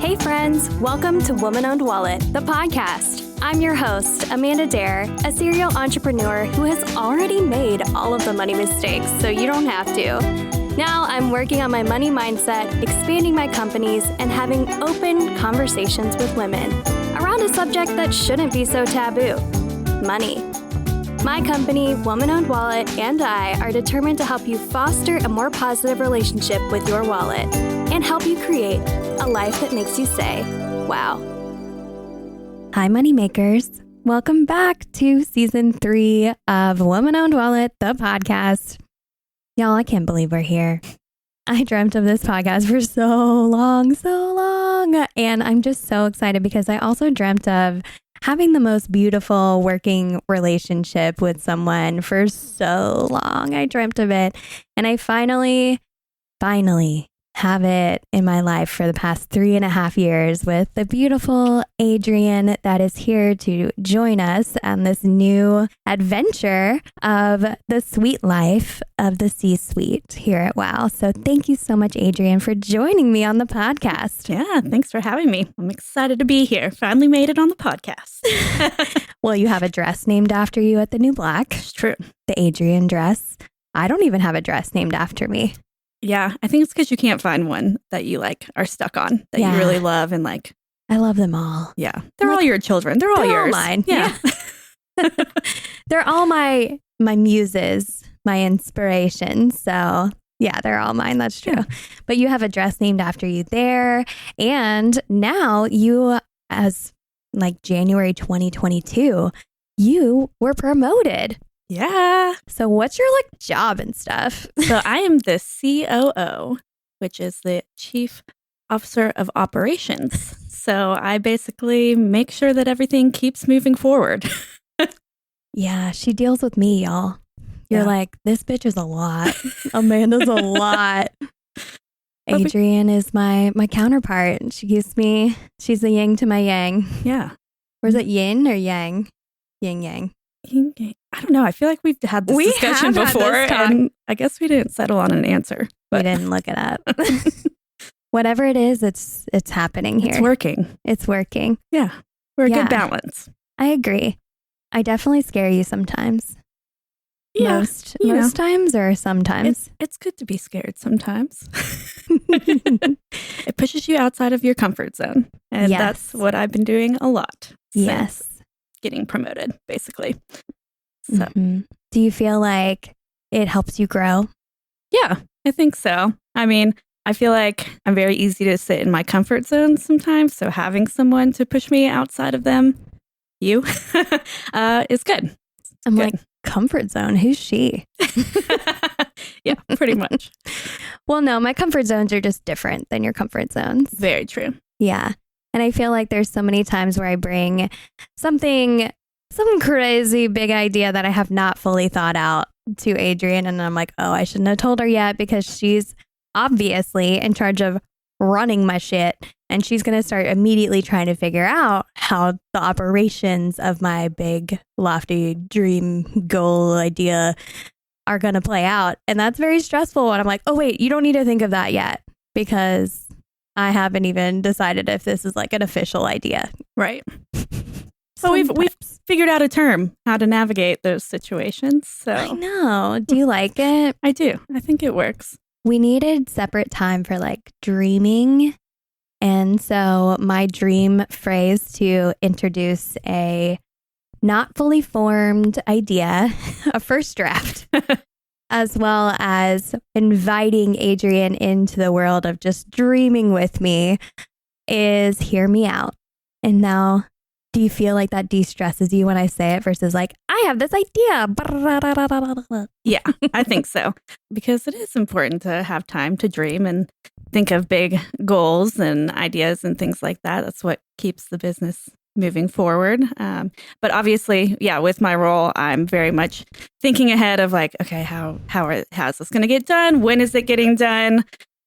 Hey friends, welcome to Woman Owned Wallet, the podcast. I'm your host, Amanda Dare, a serial entrepreneur who has already made all of the money mistakes, so you don't have to. Now I'm working on my money mindset, expanding my companies, and having open conversations with women around a subject that shouldn't be so taboo, money. My company, Woman Owned Wallet, and I are determined to help you foster a more positive relationship with your wallet and help you create a life that makes you say, wow. Hi, moneymakers. Welcome back to season 3 of Woman Owned Wallet, the podcast. Y'all, I can't believe we're here. I dreamt of this podcast for so long. And I'm just so excited because I also dreamt of having the most beautiful working relationship with someone for so long. I dreamt of it. And I finally have it in my life for the past 3.5 years with the beautiful Adrienne that is here to join us on this new adventure of the sweet life of the C-suite here at WOW. So thank you so much, Adrienne, for joining me on the podcast. Yeah, thanks for having me. I'm excited to be here. Finally made it on the podcast. Well, you have a dress named after you at the New Black. It's true. The Adrienne dress. I don't even have a dress named after me. Yeah, I think it's because you can't find one that you are stuck on, that you really love and like. I love them all. Yeah, they're all your children. They're all yours. All mine. Yeah. They're all my muses, my inspirations. So yeah, they're all mine. That's true. Yeah. But you have a dress named after you there. And now you, as January 2022, you were promoted. Yeah. So what's your job and stuff? So I am the COO, which is the Chief Officer of Operations. So I basically make sure that everything keeps moving forward. Yeah, she deals with me, y'all. You're like, this bitch is a lot. Amanda's a lot. Adrienne is my counterpart. She gives me, she's the yin to my yang. Yeah. Or is it yin or yang? Yin yang. I don't know. I feel like we've had this discussion before, and I guess we didn't settle on an answer. But we didn't look it up. Whatever it is, it's happening here. It's working. It's working. Yeah. We're a good balance. I agree. I definitely scare you sometimes. Yeah. Most times or sometimes? It's good to be scared sometimes. It pushes you outside of your comfort zone. And that's what I've been doing a lot. Yes. Getting promoted, basically. So, do you feel like it helps you grow? Yeah, I think so. I mean, I feel like I'm very easy to sit in my comfort zone sometimes. So having someone to push me outside of them, is good. I'm like, comfort zone? Who's she? Yeah, pretty much. Well, no, my comfort zones are just different than your comfort zones. Very true. Yeah. And I feel like there's so many times where I bring some crazy big idea that I have not fully thought out to Adrienne. And I'm like, oh, I shouldn't have told her yet because she's obviously in charge of running my shit. And she's going to start immediately trying to figure out how the operations of my big, lofty dream goal idea are going to play out. And that's very stressful. And I'm like, oh, wait, you don't need to think of that yet because I haven't even decided if this is an official idea. Right. So we've figured out a term, how to navigate those situations. So I know. Do you like it? I do. I think it works. We needed separate time for dreaming. And so my dream phrase to introduce a not fully formed idea, a first draft, as well as inviting Adrienne into the world of just dreaming with me, is hear me out. And now, do you feel like that de-stresses you when I say it versus I have this idea? Yeah, I think so. Because it is important to have time to dream and think of big goals and ideas and things like that. That's what keeps the business moving forward. But obviously, with my role, I'm very much thinking ahead of okay, how's this going to get done? When is it getting done?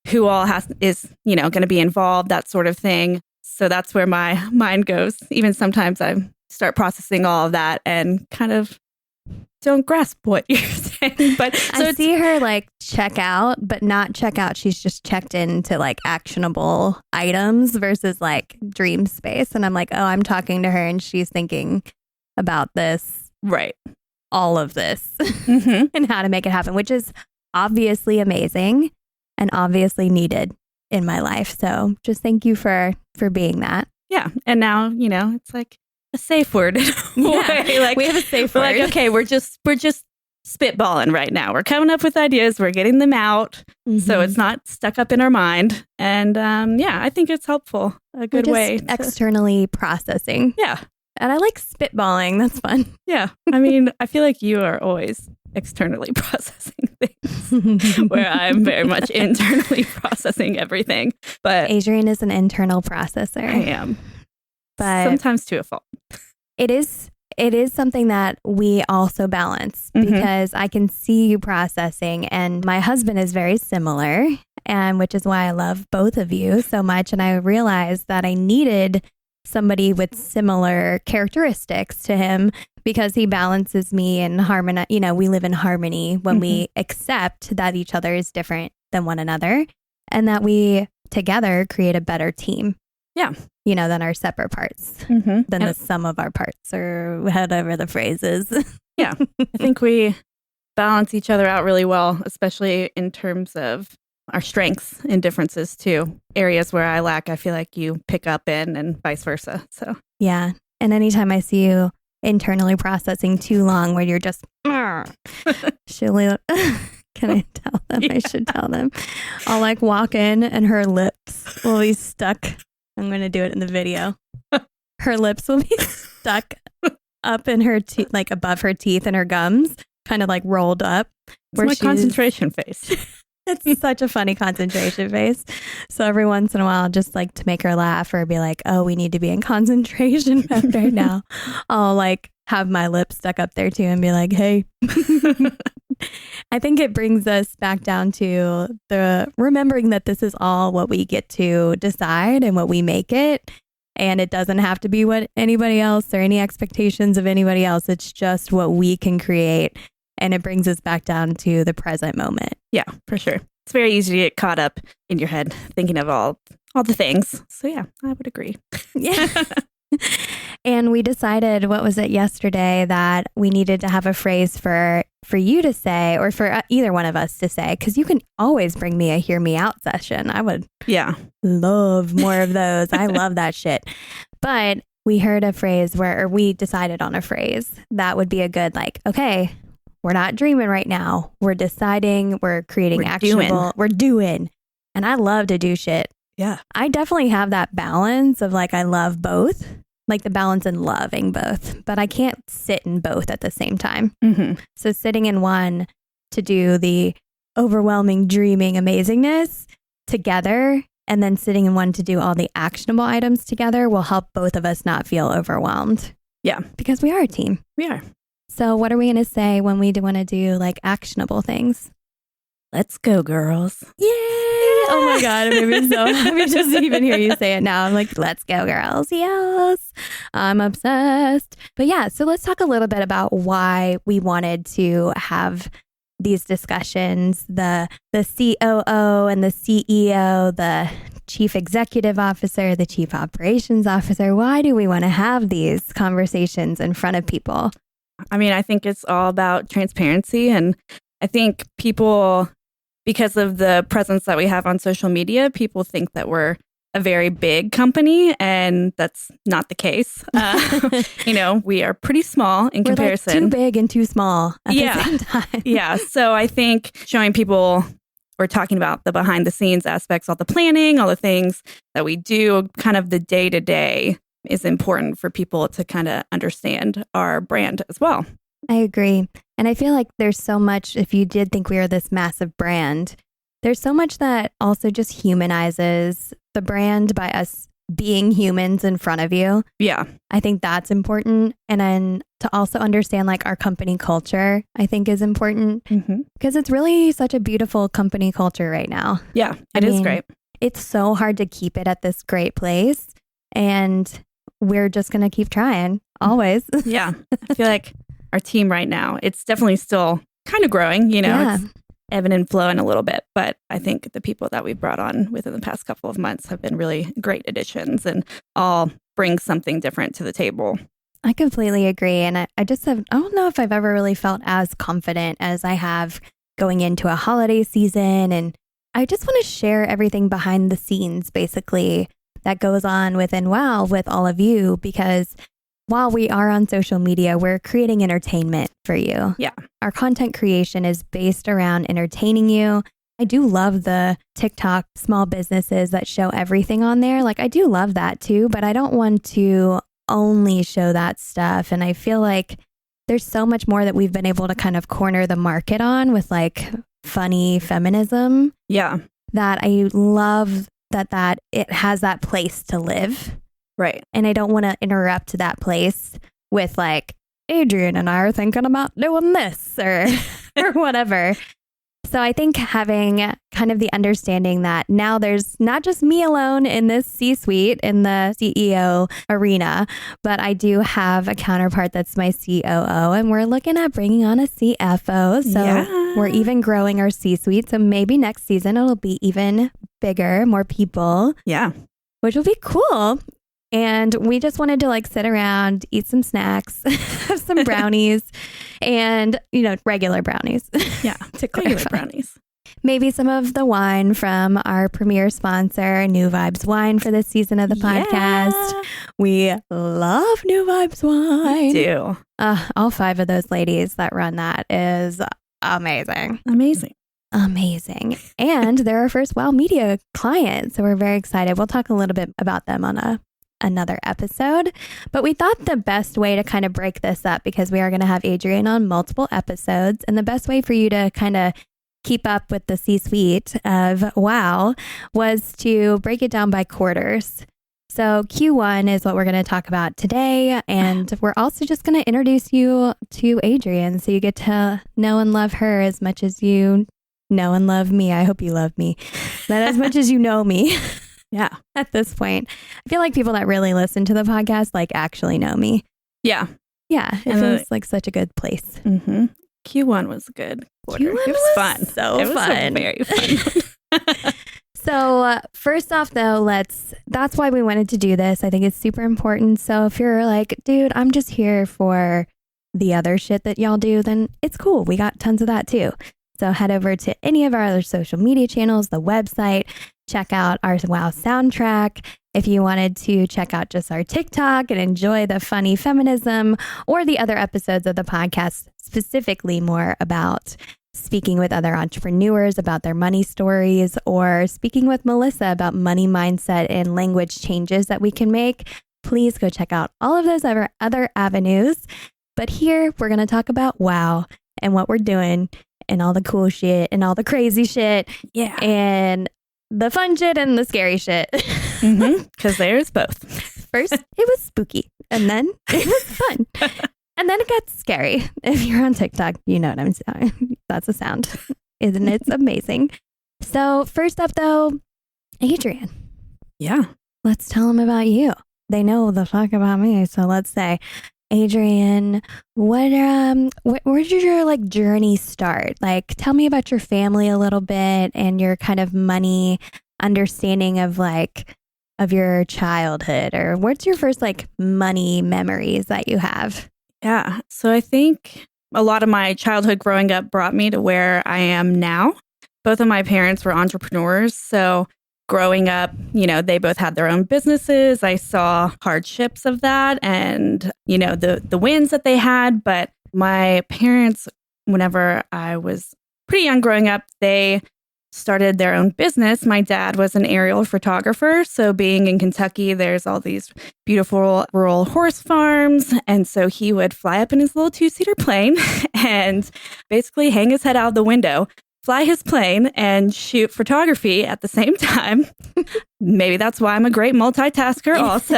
Who all is going to be involved? That sort of thing. So that's where my mind goes. Even sometimes I start processing all of that and kind of don't grasp what you're saying. But so I see her like check out, but not check out. She's just checked into like actionable items versus like dream space. And I'm like, oh, I'm talking to her and she's thinking about this, right, all of this and how to make it happen, which is obviously amazing and obviously needed in my life. So just thank you for being that. Yeah. And now, it's like a safe word in a way. Like, we have a safe word. Like, okay, we're just spitballing right now. We're coming up with ideas. We're getting them out. So it's not stuck up in our mind. And I think it's helpful. A good way. Externally processing. Yeah. And I like spitballing. That's fun. Yeah. I mean, I feel like you are always externally processing things where I'm very much internally processing everything. But Adrienne is an internal processor. I am. But sometimes to a fault. It is something that we also balance because I can see you processing, and my husband is very similar, and which is why I love both of you so much. And I realized that I needed somebody with similar characteristics to him because he balances me and harmony. We live in harmony when we accept that each other is different than one another and that we together create a better team. Yeah. Than our separate parts, than the sum of our parts, or whatever the phrase is. Yeah. I think we balance each other out really well, especially in terms of our strengths and differences too. Areas where I lack, I feel like you pick up in, and vice versa. So yeah. And anytime I see you internally processing too long where you're just, can I tell them? Yeah. I should tell them. I'll like walk in and her lips will be stuck. I'm going to do it in the video. Her lips will be stuck up in her teeth, like above her teeth and her gums, kind of like rolled up. It's my concentration face. It's such a funny concentration face. So every once in a while, just like to make her laugh or be like, oh, we need to be in concentration mode right now. I'll like have my lips stuck up there too and be like, hey. I think it brings us back down to the remembering that this is all what we get to decide and what we make it. And it doesn't have to be what anybody else or any expectations of anybody else. It's just what we can create. And it brings us back down to the present moment. Yeah, for sure. It's very easy to get caught up in your head thinking of all the things. So yeah, I would agree. Yeah. And we decided, what was it, yesterday, that we needed to have a phrase for you to say, or for either one of us to say, because you can always bring me a hear me out session. I would love more of those. I love that shit. But we heard a phrase or we decided on a phrase that would be a good, like, okay, we're not dreaming right now. We're deciding, we're creating actionable, we're doing. And I love to do shit. Yeah. I definitely have that balance of like, I love both. Like the balance in loving both, but I can't sit in both at the same time. So sitting in one to do the overwhelming, dreaming amazingness together, and then sitting in one to do all the actionable items together will help both of us not feel overwhelmed. Yeah. Because we are a team. We are. So what are we going to say when we want to do like actionable things? Let's go, girls. Yay! Oh my God, it made me so happy just to even hear you say it now. I'm like, let's go, girls. Yes. I'm obsessed. But yeah, so let's talk a little bit about why we wanted to have these discussions. The COO and the CEO, the Chief Executive Officer, the Chief Operations Officer. Why do we want to have these conversations in front of people? I mean, I think it's all about transparency. And I think people, because of the presence that we have on social media, people think that we're a very big company, and that's not the case. We are pretty small in comparison. Like too big and too small at the same time. Yeah. So I think showing people, we're talking about the behind the scenes aspects, all the planning, all the things that we do, kind of the day to day, is important for people to kind of understand our brand as well. I agree. And I feel like there's so much, if you did think we were this massive brand, there's so much that also just humanizes the brand by us being humans in front of you. Yeah. I think that's important. And then to also understand like our company culture, I think is important because it's really such a beautiful company culture right now. Yeah, it is great. It's so hard to keep it at this great place. And we're just going to keep trying always. Yeah. I feel like our team right now, it's definitely still kind of growing, Yeah. it's ebbing and flowing a little bit. But I think the people that we've brought on within the past couple of months have been really great additions and all bring something different to the table. I completely agree. And I don't know if I've ever really felt as confident as I have going into a holiday season. And I just want to share everything behind the scenes, basically, that goes on within WOW with all of you, because while we are on social media, we're creating entertainment for you. Yeah. Our content creation is based around entertaining you. I do love the TikTok small businesses that show everything on there. Like, I do love that too, but I don't want to only show that stuff. And I feel like there's so much more that we've been able to kind of corner the market on with like funny feminism. Yeah. That I love that it has that place to live. Right. And I don't want to interrupt that place with like, Adrienne and I are thinking about doing this or whatever. So I think having kind of the understanding that now there's not just me alone in this C-suite, in the CEO arena, but I do have a counterpart that's my COO, and we're looking at bringing on a CFO. So we're even growing our C-suite. So maybe next season it'll be even bigger, more people. Yeah. Which will be cool. And we just wanted to like sit around, eat some snacks, have some brownies and, regular brownies. Yeah. To clarify. Regular brownies. Maybe some of the wine from our premier sponsor, New Vibes Wine, for this season of the podcast. We love New Vibes Wine. We do. All 5 of those ladies that run that is amazing. Amazing. And they're our first WOW Media client. So we're very excited. We'll talk a little bit about them on another episode. But we thought the best way to kind of break this up, because we are going to have Adrienne on multiple episodes, and the best way for you to kind of keep up with the C-suite of WOW was to break it down by quarters. So Q1 is what we're going to talk about today. And we're also just going to introduce you to Adrienne, so you get to know and love her as much as you know and love me. I hope you love me, but as much as you know me. Yeah. At this point, I feel like people that really listen to the podcast like actually know me. Yeah. Yeah. It feels like such a good place. Mm-hmm. Q1 was a good quarter. Q1 it was fun. So fun. Very fun. So first off, though, that's why we wanted to do this. I think it's super important. So if you're like, dude, I'm just here for the other shit that y'all do, then it's cool. We got tons of that too. So head over to any of our other social media channels, the website, check out our WOW soundtrack. If you wanted to check out just our TikTok and enjoy the funny feminism, or the other episodes of the podcast, specifically more about speaking with other entrepreneurs about their money stories, or speaking with Melissa about money mindset and language changes that we can make, please go check out all of those other avenues. But here we're going to talk about WOW and what we're doing and all the cool shit and all the crazy shit. Yeah. And the fun shit and the scary shit. Because there's both. First, it was spooky, and then it was fun. And then it got scary. If you're on TikTok, you know what I'm saying. That's a sound. Isn't it amazing? So first up, though, Adrienne. Yeah. Let's tell them about you. They know the fuck about me. So let's say, Adrienne, where did your like journey start? Like, tell me about your family a little bit and your kind of money understanding of your childhood, or what's your first like money memories that you have? Yeah. So I think a lot of my childhood growing up brought me to where I am now. Both of my parents were entrepreneurs. So growing up, they both had their own businesses. I saw hardships of that and, the wins that they had. But my parents, whenever I was pretty young growing up, they started their own business. My dad was an aerial photographer. So being in Kentucky, there's all these beautiful rural horse farms. And so he would fly up in his little 2-seater plane and basically hang his head out the window, fly his plane, and shoot photography at the same time. Maybe that's why I'm a great multitasker also.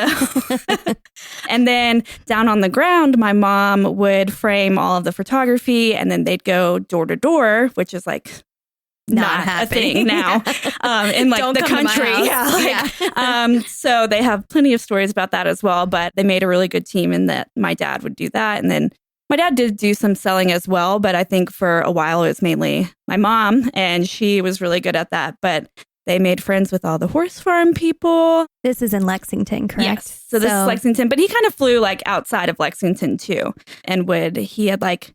And then down on the ground, my mom would frame all of the photography, and then they'd go door to door, which is like not a thing now in like the country. So they have plenty of stories about that as well. But they made a really good team in that my dad would do that. And then My dad did do some selling as well, but I think for a while it was mainly my mom, and she was really good at that. But they made friends with all the horse farm people. This is in Lexington, correct? Yes. So this is Lexington, but he kind of flew like outside of Lexington too. And he had like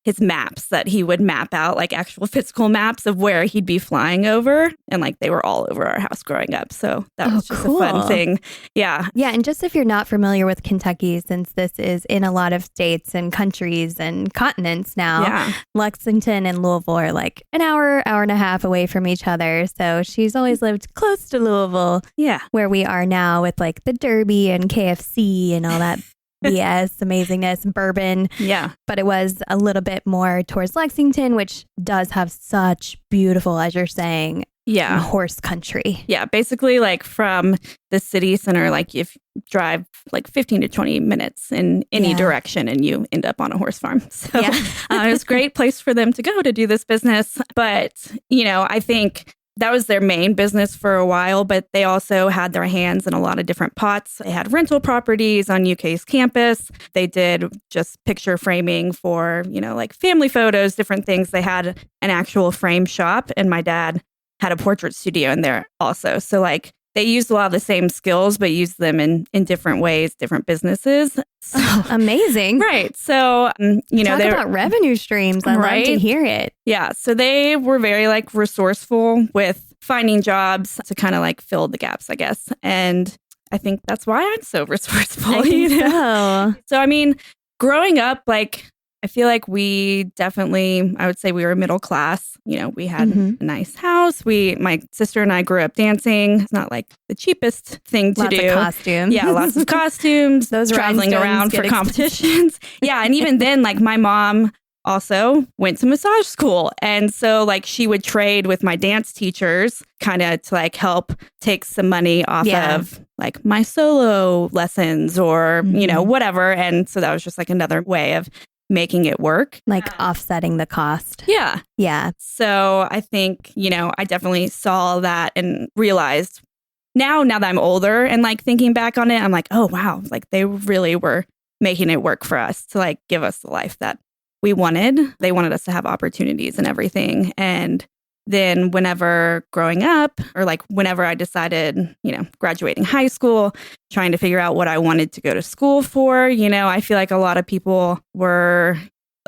his maps that he would map out, like actual physical maps of where he'd be flying over. And like they were all over our house growing up. So that was just a fun thing. Yeah. Yeah. And just if you're not familiar with Kentucky, since this is in a lot of states and countries and continents now, Lexington and Louisville are like an hour and a half away from each other. So she's always lived close to Louisville. Yeah. Where we are now with like the Derby and KFC and all that. Yes, amazingness, bourbon. Yeah. But it was a little bit more towards Lexington, which does have such beautiful, as you're saying, horse country. Yeah. Basically, like from the city center, like if you drive like 15 to 20 minutes in any direction and you end up on a horse farm. So it was a great place for them to go to do this business. But, I think that was their main business for a while, but they also had their hands in a lot of different pots. They had rental properties on UK's campus. They did just picture framing for, like family photos, different things. They had an actual frame shop, and my dad had a portrait studio in there also. So like they used a lot of the same skills, but used them in different ways, different businesses. So, amazing. Right. So, talk about revenue streams. I love to hear it. Yeah. So they were very like resourceful with finding jobs to kind of like fill the gaps, I guess. And I think that's why I'm so resourceful. I think so. So, I mean, growing up, like, I feel like I would say we were middle class. We had a nice house. My sister and I grew up dancing. It's not like the cheapest thing to do. Lots of costumes. Yeah, lots of costumes. Those traveling around for competitions. Yeah, and even then, like my mom also went to massage school. And so like she would trade with my dance teachers kind of to like help take some money off of like my solo lessons or, whatever. And so that was just like another way of making it work. Like offsetting the cost. Yeah. Yeah. So I think, I definitely saw that and realized now that I'm older and like thinking back on it, I'm like, oh, wow. Like they really were making it work for us to like give us the life that we wanted. They wanted us to have opportunities and everything. And then whenever growing up or like whenever I decided, graduating high school, trying to figure out what I wanted to go to school for, I feel like a lot of people were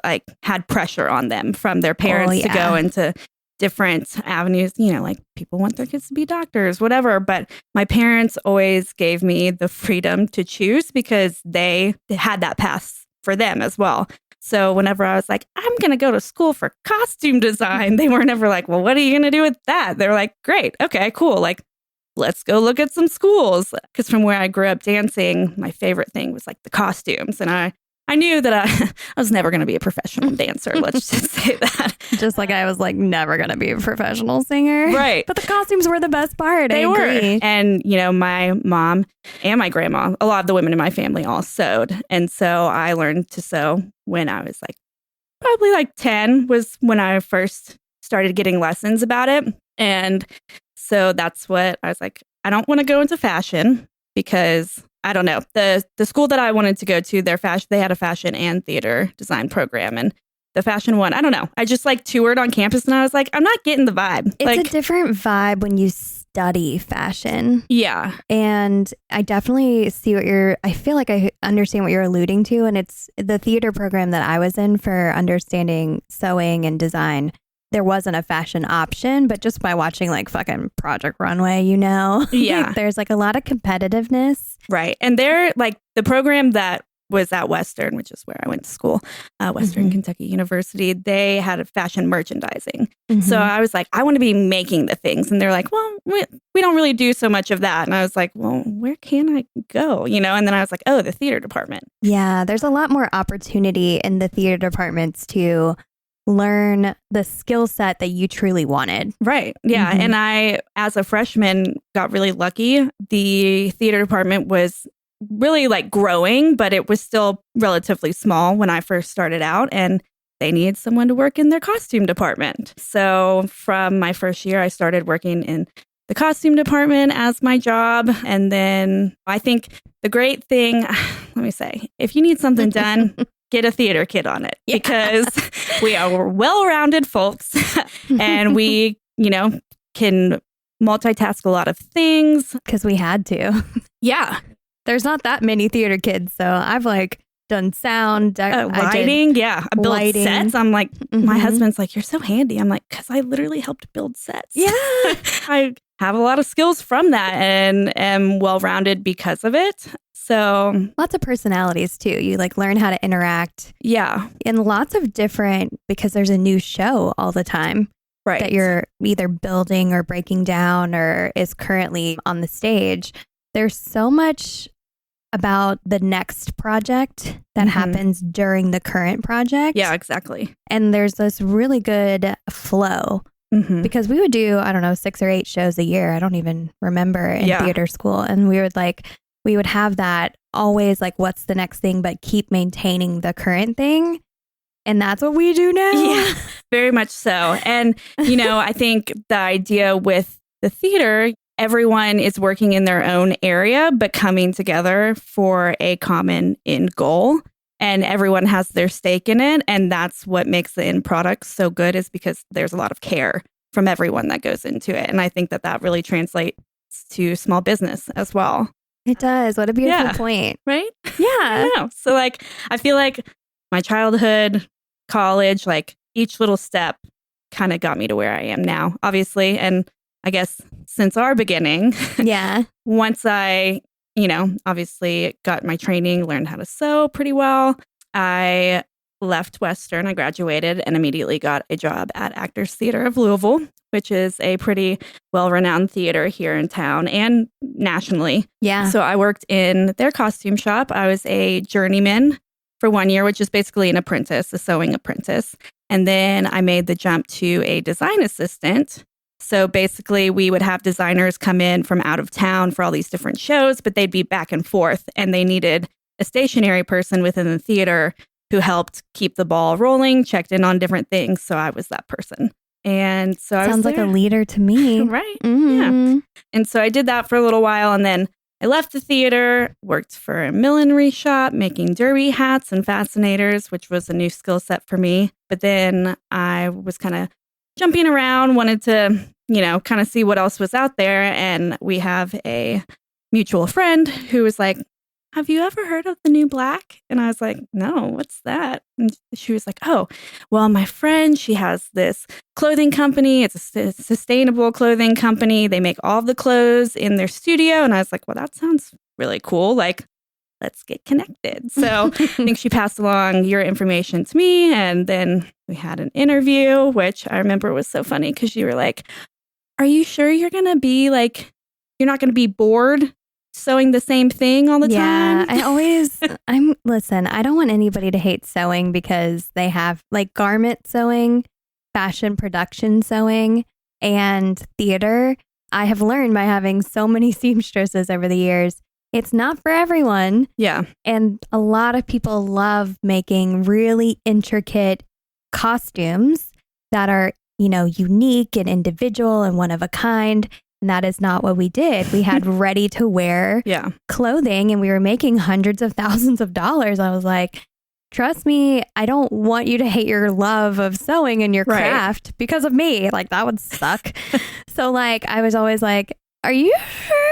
like had pressure on them from their parents to go into different avenues, like people want their kids to be doctors, whatever. But my parents always gave me the freedom to choose because they had that path for them as well. So whenever I was like, I'm going to go to school for costume design, they weren't ever like, well, what are you going to do with that? They were like, great. Okay, cool. Like, let's go look at some schools. Because from where I grew up dancing, my favorite thing was like the costumes. And I knew that I was never going to be a professional dancer. Let's just say that. Just like I was like never going to be a professional singer. Right. But the costumes were the best part. They I agree. were. And, my mom and my grandma, a lot of the women in my family all sewed. And so I learned to sew when I was like, probably like 10 was when I first started getting lessons about it. And so that's what I was like, I don't want to go into fashion because I don't know. The school that I wanted to go to, they had a fashion and theater design program. And the fashion one, I don't know. I just like toured on campus and I was like, I'm not getting the vibe. It's like, a different vibe when you study fashion. Yeah. And I definitely I feel like I understand what you're alluding to. And it's the theater program that I was in for understanding sewing and design. There wasn't a fashion option, but just by watching like fucking Project Runway, Yeah. there's like a lot of competitiveness. Right. And they're like the program that was at Western, which is where I went to school, Western Kentucky University, they had a fashion merchandising. So I was like, I want to be making the things. And they're like, well, we don't really do so much of that. And I was like, well, where can I go? And then I was like, oh, the theater department. Yeah, there's a lot more opportunity in the theater departments to learn the skill set that you truly wanted. Right. Yeah. And I, as a freshman, got really lucky. The theater department was really like growing, but it was still relatively small when I first started out. And they needed someone to work in their costume department. So from my first year, I started working in the costume department as my job. And then I think the great thing, let me say, if you need something done, get a theater kid on it because we are well-rounded folks and we, can multitask a lot of things. Because we had to. Yeah. There's not that many theater kids. So I've done sound, lighting. I built lighting. Sets. I'm like, my husband's like, you're so handy. I'm like, because I literally helped build sets. Yeah. I have a lot of skills from that and am well-rounded because of it. So lots of personalities too. You learn how to interact. Yeah. In lots of different, because there's a new show all the time. Right. That you're either building or breaking down or is currently on the stage. There's so much about the next project that happens during the current project. Yeah, exactly. And there's this really good flow because we would do, 6 or 8 shows a year. I don't even remember in theater school. And we would have that always what's the next thing, but keep maintaining the current thing. And that's what we do now. Yeah, very much so. And, I think the idea with the theater, everyone is working in their own area, but coming together for a common end goal. And everyone has their stake in it. And that's what makes the end product so good, is because there's a lot of care from everyone that goes into it. And I think that really translates to small business as well. It does. What a beautiful point. Right? Yeah. I know. So I feel like my childhood, college, each little step kind of got me to where I am now, obviously. And I guess since our beginning, once I, obviously got my training, learned how to sew pretty well, I left Western. I graduated and immediately got a job at Actors Theater of Louisville, which is a pretty well-renowned theater here in town and nationally. Yeah. So I worked in their costume shop. I was a journeyman for 1 year, which is basically an apprentice, a sewing apprentice. And then I made the jump to a design assistant. So basically we would have designers come in from out of town for all these different shows, but they'd be back and forth, and they needed a stationary person within the theater who helped keep the ball rolling, checked in on different things. So I was that person. And so Sounds like a leader to me. Right. Yeah. And so I did that for a little while, and then I left the theater, worked for a millinery shop, making derby hats and fascinators, which was a new skill set for me. But then I was kind of jumping around, wanted to, kind of see what else was out there. And we have a mutual friend who was like, have you ever heard of the New Black? And I was like, no, what's that? And she was like, oh, well, my friend, she has this clothing company. It's a sustainable clothing company. They make all of the clothes in their studio. And I was like, well, that sounds really cool. Let's get connected. So I think she passed along your information to me. And then we had an interview, which I remember was so funny because you were like, are you sure you're going to be you're not going to be bored sewing the same thing all the time? Yeah, listen, I don't want anybody to hate sewing because they have garment sewing, fashion production sewing, and theater. I have learned by having so many seamstresses over the years, it's not for everyone. Yeah. And a lot of people love making really intricate costumes that are, unique and individual and one of a kind. And that is not what we did. We had ready to wear clothing, and we were making hundreds of thousands of dollars. I was like, trust me, I don't want you to hate your love of sewing and your craft because of me. That would suck. So I was always like, are you sure?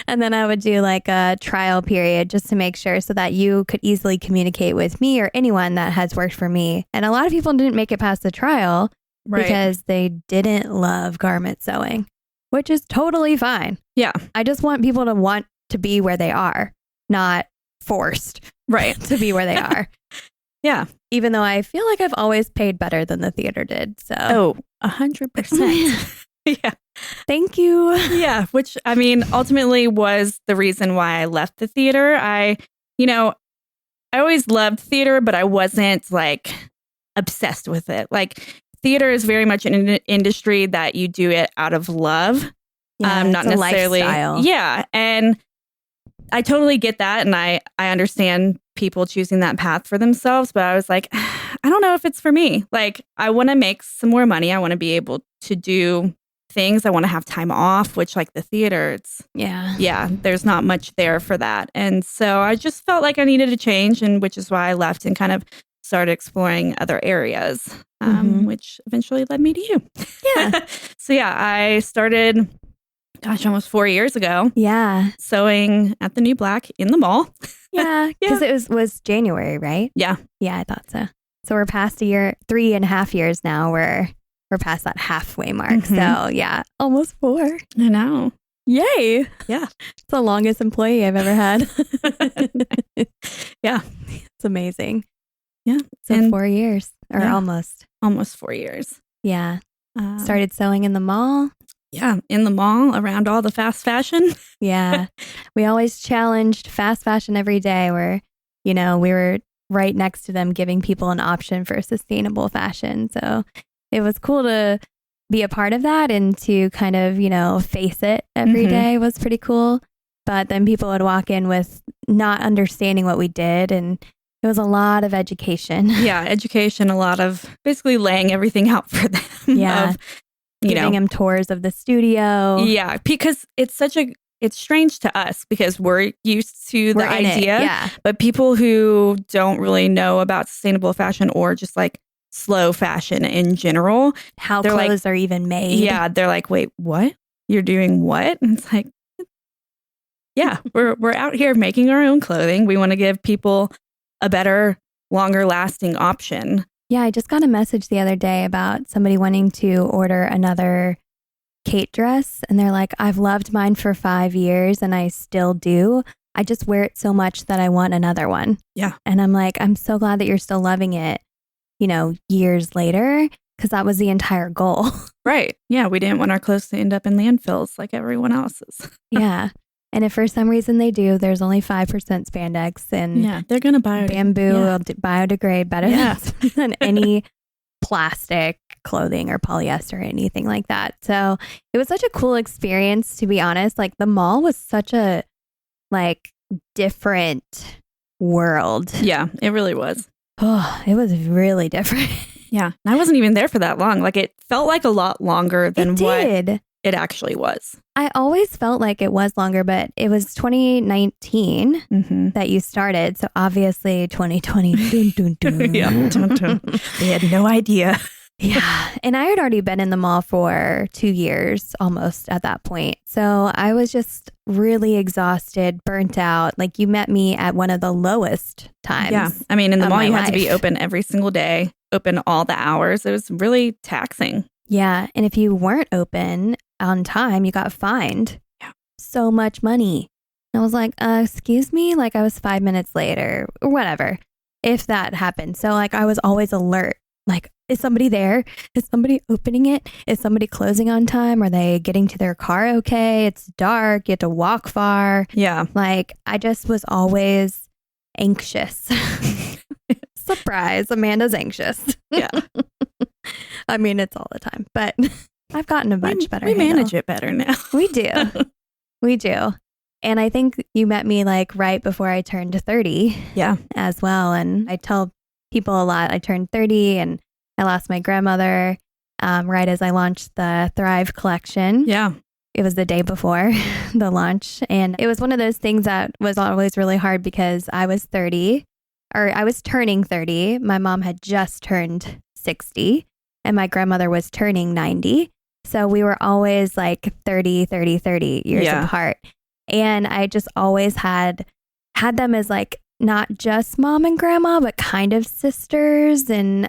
And then I would do a trial period just to make sure so that you could easily communicate with me or anyone that has worked for me. And a lot of people didn't make it past the trial because they didn't love garment sewing, which is totally fine. Yeah. I just want people to want to be where they are, not forced to be where they are. Yeah. Even though I feel like I've always paid better than the theater did. So. Oh, 100%. Yeah. Thank you. Yeah. Which, ultimately was the reason why I left the theater. I always loved theater, but I wasn't obsessed with it. Theater is very much an industry that you do it out of love. Yeah, not necessarily. Lifestyle. Yeah. And I totally get that. And I understand people choosing that path for themselves. But I was like, I don't know if it's for me. I want to make some more money. I want to be able to do things. I want to have time off, which like the theater, Yeah. there's not much there for that. And so I just felt like I needed to change, and which is why I left and kind of started exploring other areas, which eventually led me to you. Yeah. So I started, almost 4 years ago. Yeah. Sewing at the New Black in the mall. Yeah. Because it was January, right? Yeah. Yeah, I thought so. So we're past 3.5 years now. We're past that halfway mark. So yeah, almost 4. I know. Yay. Yeah. It's the longest employee I've ever had. Yeah. It's amazing. Yeah. So 4 years or almost. Almost 4 years. Yeah. Started sewing in the mall. Yeah. In the mall around all the fast fashion. Yeah. We always challenged fast fashion every day where, we were right next to them giving people an option for sustainable fashion. So it was cool to be a part of that and to kind of, face it every day was pretty cool. But then people would walk in with not understanding what we did, and it was a lot of education. Yeah, education, a lot of basically laying everything out for them. Yeah. Giving them tours of the studio. Yeah, because it's strange to us because we're used to the idea. But people who don't really know about sustainable fashion or just like slow fashion in general, how clothes are even made. Yeah, they're like, wait, what? You're doing what? And it's like, yeah, we're out here making our own clothing. We want to give people a better, longer lasting option. Yeah, I just got a message the other day about somebody wanting to order another Kate dress. And they're like, I've loved mine for 5 years and I still do. I just wear it so much that I want another one. Yeah. And I'm like, I'm so glad that you're still loving it, years later, because that was the entire goal. Right. Yeah. We didn't want our clothes to end up in landfills like everyone else's. Yeah. And if for some reason they do, there's only 5% spandex, and they're going to buy bamboo will biodegrade better than any plastic clothing or polyester or anything like that. So it was such a cool experience, to be honest. Like the mall was such a different world. Yeah, it really was. Oh, it was really different. Yeah. And I wasn't even there for that long. Like it felt like a lot longer than what it actually was. I always felt like it was longer, but it was 2019 that you started. So obviously 2020. Yeah. They had no idea. Yeah. And I had already been in the mall for 2 years almost at that point. So I was just really exhausted, burnt out. Like you met me at one of the lowest times. Yeah. I mean, in the mall, you had to be open every single day, open all the hours. It was really taxing. Yeah. And if you weren't open on time, you got fined so much money. And I was like, excuse me? Like I was 5 minutes late or whatever, if that happened. So like I was always alert. Like, is somebody there? Is somebody opening it? Is somebody closing on time? Are they getting to their car okay? It's dark. You have to walk far. Yeah. Like I just was always anxious. Surprise, Amanda's anxious. Yeah. I mean, it's all the time, but I've gotten a much better. We manage it better now. We do. We do. And I think you met me like right before I turned 30. Yeah. As well. And I tell people a lot, I turned 30 and I lost my grandmother right as I launched the Thrive collection. Yeah. It was the day before the launch. And it was one of those things that was always really hard because I was 30, or I was turning 30. My mom had just turned 60 and my grandmother was turning 90. So we were always like 30 years apart. And I just always had them as like not just mom and grandma, but kind of sisters. And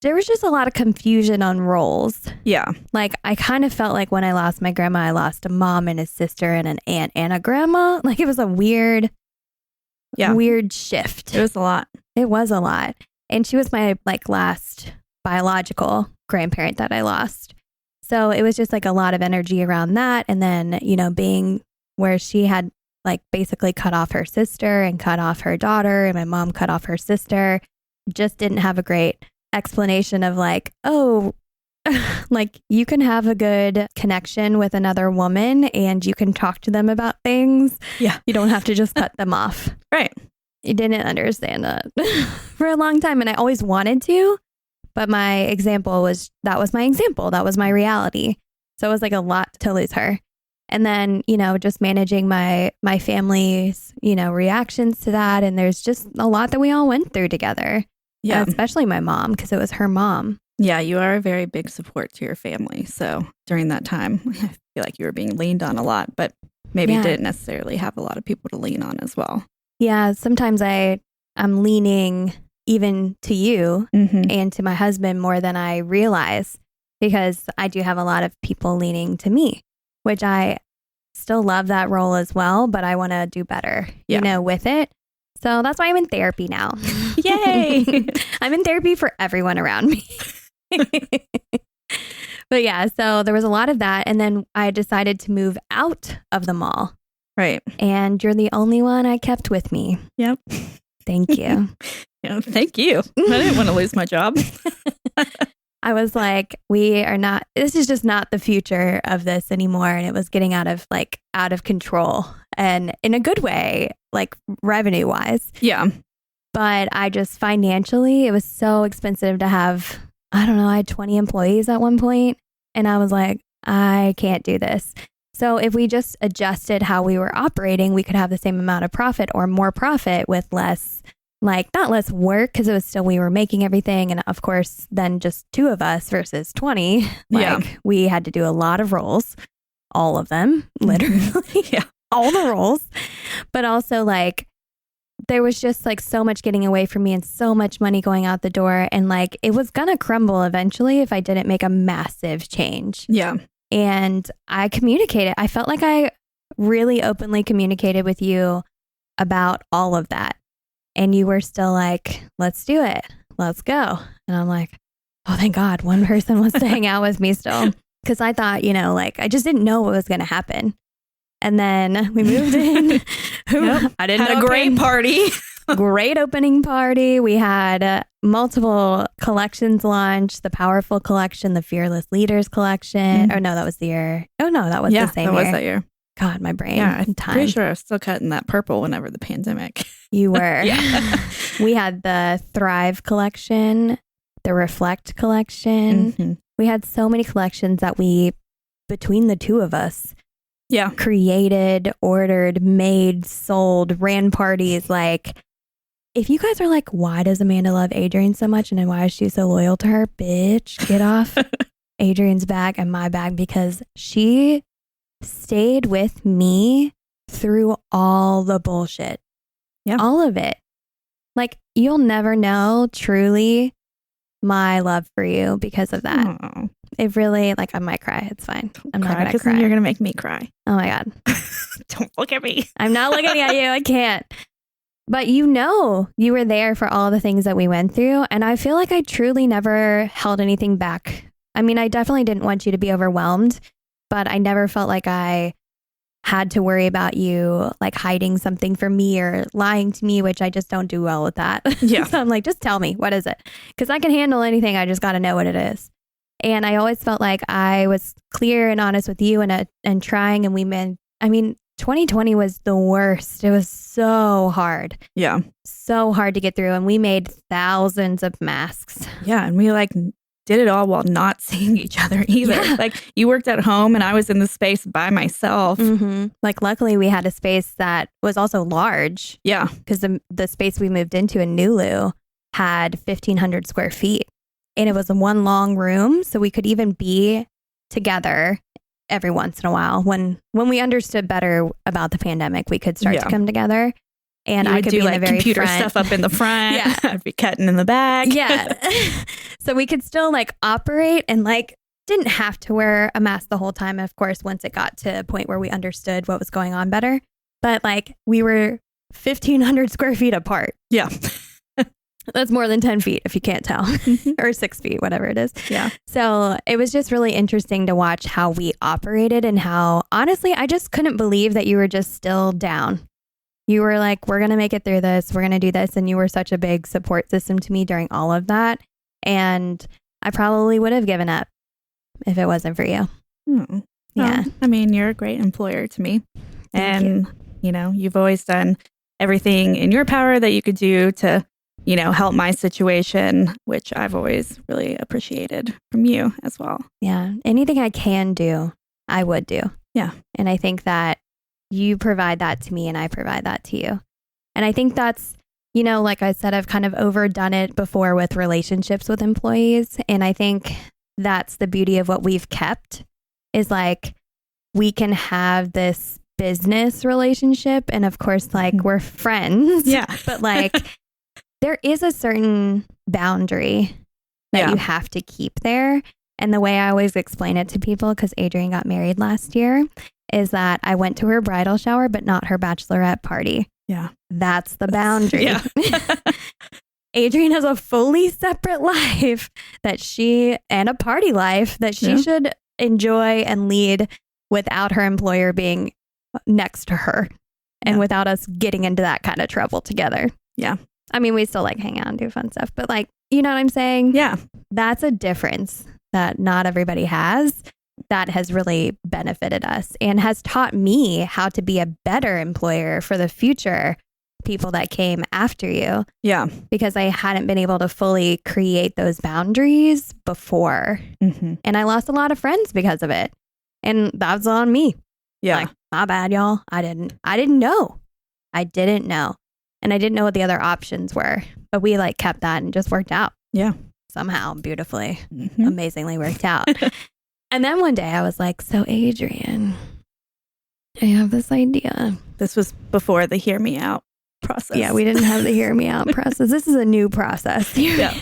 there was just a lot of confusion on roles. Yeah. Like I kind of felt like when I lost my grandma, I lost a mom and a sister and an aunt and a grandma. Like it was a weird shift. It was a lot. It was a lot. And she was my like last biological grandparent that I lost. So it was just like a lot of energy around that. And then, being where she had like basically cut off her sister and cut off her daughter, and my mom cut off her sister, just didn't have a great explanation of like, oh, like you can have a good connection with another woman and you can talk to them about things. Yeah. You don't have to just cut them off. Right. You didn't understand that for a long time. And I always wanted to, but my example was my example. That was my reality. So it was like a lot to lose her. And then, just managing my family's, reactions to that. And there's just a lot that we all went through together. Yeah. Especially my mom, because it was her mom. Yeah, you are a very big support to your family. So during that time, I feel like you were being leaned on a lot, but maybe didn't necessarily have a lot of people to lean on as well. Yeah, sometimes I'm leaning even to you and to my husband more than I realize, because I do have a lot of people leaning to me, which I still love that role as well, but I want to do better, with it. So that's why I'm in therapy now. Yay! I'm in therapy for everyone around me. But yeah, so there was a lot of that. And then I decided to move out of the mall. Right. And you're the only one I kept with me. Yep. Thank you. Thank you. I didn't want to lose my job. I was like, this is just not the future of this anymore. And it was getting out of control, and in a good way, like revenue wise. Yeah. But I just financially, it was so expensive to have, I had 20 employees at one point. And I was like, I can't do this. So if we just adjusted how we were operating, we could have the same amount of profit or more profit with less, not less work, because it was still, we were making everything. And of course, then just 2 of us versus 20, we had to do a lot of roles, all of them, literally, all the roles. But also there was just so much getting away from me and so much money going out the door. And it was going to crumble eventually if I didn't make a massive change. Yeah. And I communicated. I felt like I really openly communicated with you about all of that. And you were still like, let's do it. Let's go. And I'm like, oh, thank God one person wants to hang out with me still. Because I thought, I just didn't know what was going to happen. And then we moved in. Yep. I didn't had know. A great party. Great opening party. We had multiple collections launched, the Powerful Collection, the Fearless Leaders Collection. Oh, no, that was the year. Oh, no, that was the same year. Yeah, that was that year. God, my brain. Yeah, I'm pretty sure I was still cutting that purple whenever the pandemic. You were. Yeah. We had the Thrive Collection, the Reflect Collection. We had so many collections that we, between the 2 of us, created, ordered, made, sold, ran parties. If you guys are like, why does Amanda love Adrienne so much and then why is she so loyal to her? Bitch, get off Adrienne's back and my back, because she stayed with me through all the bullshit. Yeah. All of it. You'll never know truly my love for you because of that. Aww. It really, I might cry. It's fine. I'm not going to cry. Then you're going to make me cry. Oh my God. Don't look at me. I'm not looking at you. I can't. But you were there for all the things that we went through. And I feel like I truly never held anything back. I mean, I definitely didn't want you to be overwhelmed, but I never felt like I had to worry about you hiding something from me or lying to me, which I just don't do well with that. Yeah. So I'm like, just tell me, what is it? Because I can handle anything. I just got to know what it is. And I always felt like I was clear and honest with you and trying. And 2020 was the worst. It was so hard. Yeah. So hard to get through. And we made thousands of masks. Yeah. And we did it all while not seeing each other either. Yeah. You worked at home and I was in the space by myself. Mm-hmm. Luckily we had a space that was also large. Yeah. Because the space we moved into in Nulu had 1,500 square feet. And it was one long room. So we could even be together every once in a while. When we understood better about the pandemic, we could start to come together. And I could do be in the very computer front. stuff up in the front. Yeah. I'd be cutting in the back. Yeah. So we could still operate and didn't have to wear a mask the whole time. Of course, once it got to a point where we understood what was going on better. But we were 1,500 square feet apart. Yeah. That's more than 10 feet if you can't tell, or 6 feet, whatever it is. Yeah. So it was just really interesting to watch how we operated and how, honestly, I just couldn't believe that you were just still down. You were like, we're going to make it through this. We're going to do this. And you were such a big support system to me during all of that. And I probably would have given up if it wasn't for you. Mm. Yeah. You're a great employer to me. Thank you. You've always done everything in your power that you could do to help my situation, which I've always really appreciated from you as well. Yeah. Anything I can do, I would do. Yeah. And I think that you provide that to me and I provide that to you. And I think that's, like I said, I've kind of overdone it before with relationships with employees. And I think that's the beauty of what we've kept is like, we can have this business relationship. And of course, like we're friends. Yeah. But like, there is a certain boundary that you have to keep there. And the way I always explain it to people, because Adrienne got married last year, is that I went to her bridal shower, but not her bachelorette party. Yeah. That's the boundary. Yeah. Adrienne has a fully separate life and a party life that she should enjoy and lead without her employer being next to her and without us getting into that kind of trouble together. Yeah. I mean, we still like hang out and do fun stuff, but like, you know what I'm saying? Yeah. That's a difference that not everybody has that has really benefited us and has taught me how to be a better employer for the future people that came after you. Yeah. Because I hadn't been able to fully create those boundaries before. Mm-hmm. And I lost a lot of friends because of it. And that was on me. Yeah. Like, my bad, y'all. I didn't know. I didn't know. And I didn't know what the other options were. But we like kept that and just worked out. Yeah. Somehow beautifully, amazingly worked out. And then one day I was like, so Adrienne, I have this idea. This was before the hear me out process. Yeah, we didn't have the hear me out process. This is a new process. Yeah.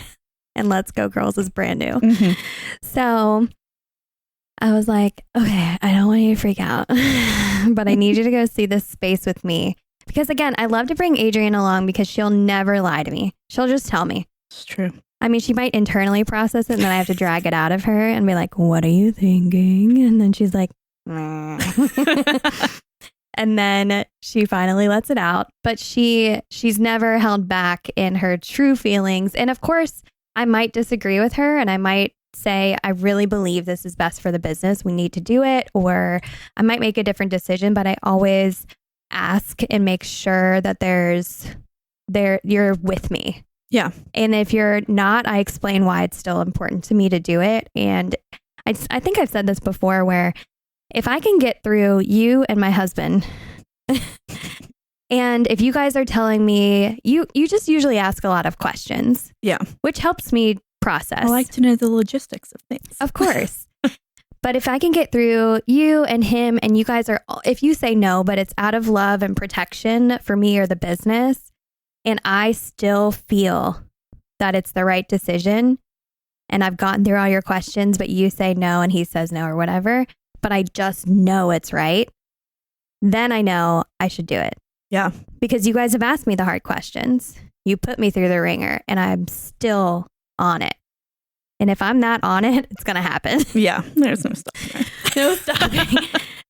And Let's Go Girls is brand new. Mm-hmm. So I was like, okay, I don't want you to freak out, but I need you to go see this space with me. Because again, I love to bring Adrienne along because she'll never lie to me. She'll just tell me. It's true. I mean, she might internally process it and then I have to drag it out of her and be like, what are you thinking? And then she's like, and then she finally lets it out. But she's never held back in her true feelings. And of course, I might disagree with her and I might say, I really believe this is best for the business. We need to do it. Or I might make a different decision, but I always ask and make sure that you're with me. Yeah. And if you're not, I explain why it's still important to me to do it. And I think I've said this before where if I can get through you and my husband, and if you guys are telling me, you just usually ask a lot of questions. Yeah. Which helps me process. I like to know the logistics of things. Of course. But if I can get through you and him and you guys if you say no, but it's out of love and protection for me or the business, and I still feel that it's the right decision and I've gotten through all your questions, but you say no and he says no or whatever, but I just know it's right, then I know I should do it. Yeah. Because you guys have asked me the hard questions. You put me through the ringer and I'm still on it. And if I'm not on it, it's going to happen. Yeah. There's no stopping. No stopping.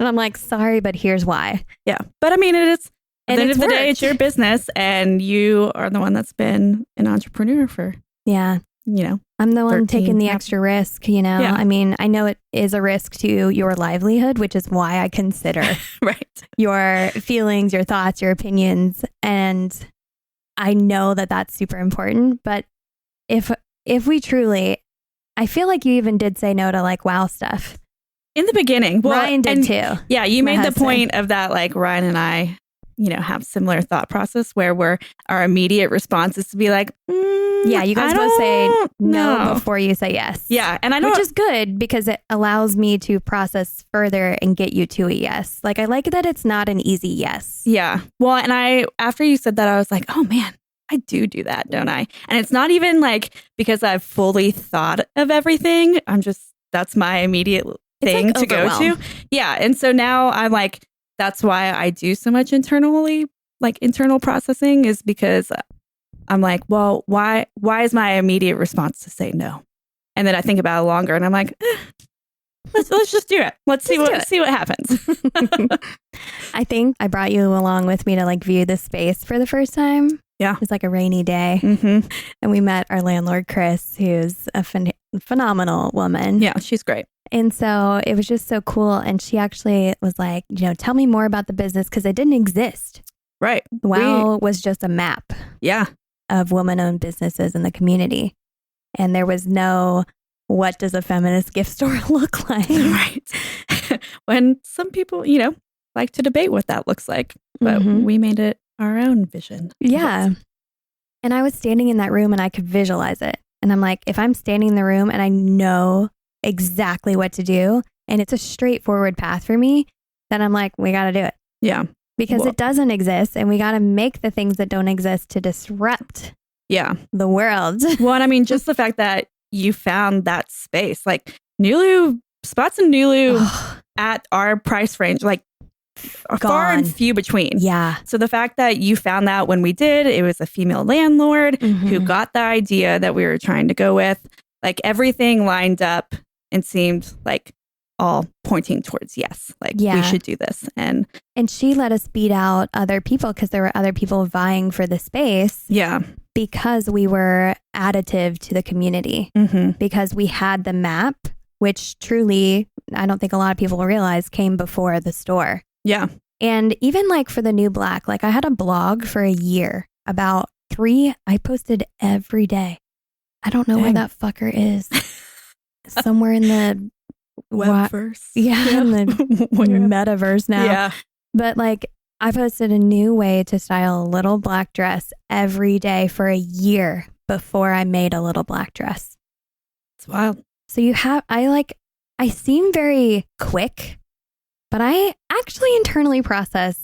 And I'm like, sorry, but here's why. Yeah. But I mean, at the end of the day, worked. it's your business and you are the one that's been an entrepreneur for, I'm the one taking the extra risk, Yeah. I mean, I know it is a risk to your livelihood, which is why I consider right. your feelings, your thoughts, your opinions. And I know that that's super important. But if we truly, I feel like you even did say no to like wow stuff. In the beginning. Well, Ryan did too. Yeah. You made husband. the point of that, like Ryan and I, have similar thought process where our immediate response is to be like, yeah, you guys both say no before you say yes. Yeah. And I know, which is good because it allows me to process further and get you to a yes. Like I like that it's not an easy yes. Yeah. Well, and after you said that, I was like, oh man, I do that, don't I? And it's not even like because I've fully thought of everything. That's my immediate thing like to go to. Yeah. And so now I'm like, that's why I do so much internal processing is because I'm like, well, why is my immediate response to say no? And then I think about it longer and I'm like, let's just do it. Let's see what happens. I think I brought you along with me to like view the space for the first time. Yeah. It was like a rainy day. Mm-hmm. And we met our landlord, Chris, who's a phenomenal woman. Yeah, she's great. And so it was just so cool. And she actually was like, tell me more about the business because it didn't exist. Right. WOW was just a map. Yeah. of woman-owned businesses in the community. And there was no, what does a feminist gift store look like? Right. When some people, like to debate what that looks like, but we made it our own vision. Yeah. And I was standing in that room and I could visualize it. And I'm like, if I'm standing in the room and I know exactly what to do and it's a straightforward path for me, then I'm like, we got to do it. Yeah. Because it doesn't exist and we got to make the things that don't exist to disrupt the world. Well, and I mean, just the fact that you found that space, like Nulu, spots in Nulu at our price range, like far and few between. Yeah. So the fact that you found that when we did, it was a female landlord who got the idea that we were trying to go with, like everything lined up and seemed like all pointing towards yes, like we should do this. And she let us beat out other people because there were other people vying for the space. Yeah. Because we were additive to the community, because we had the map, which truly, I don't think a lot of people realize came before the store. Yeah. And even like for the New Black, like I had a blog for a year about I posted every day. I don't know where that fucker is. Somewhere in the Webverse. In the metaverse now. Yeah. But like I posted a new way to style a little black dress every day for a year before I made a little black dress. It's wild. So I seem very quick, but I actually internally process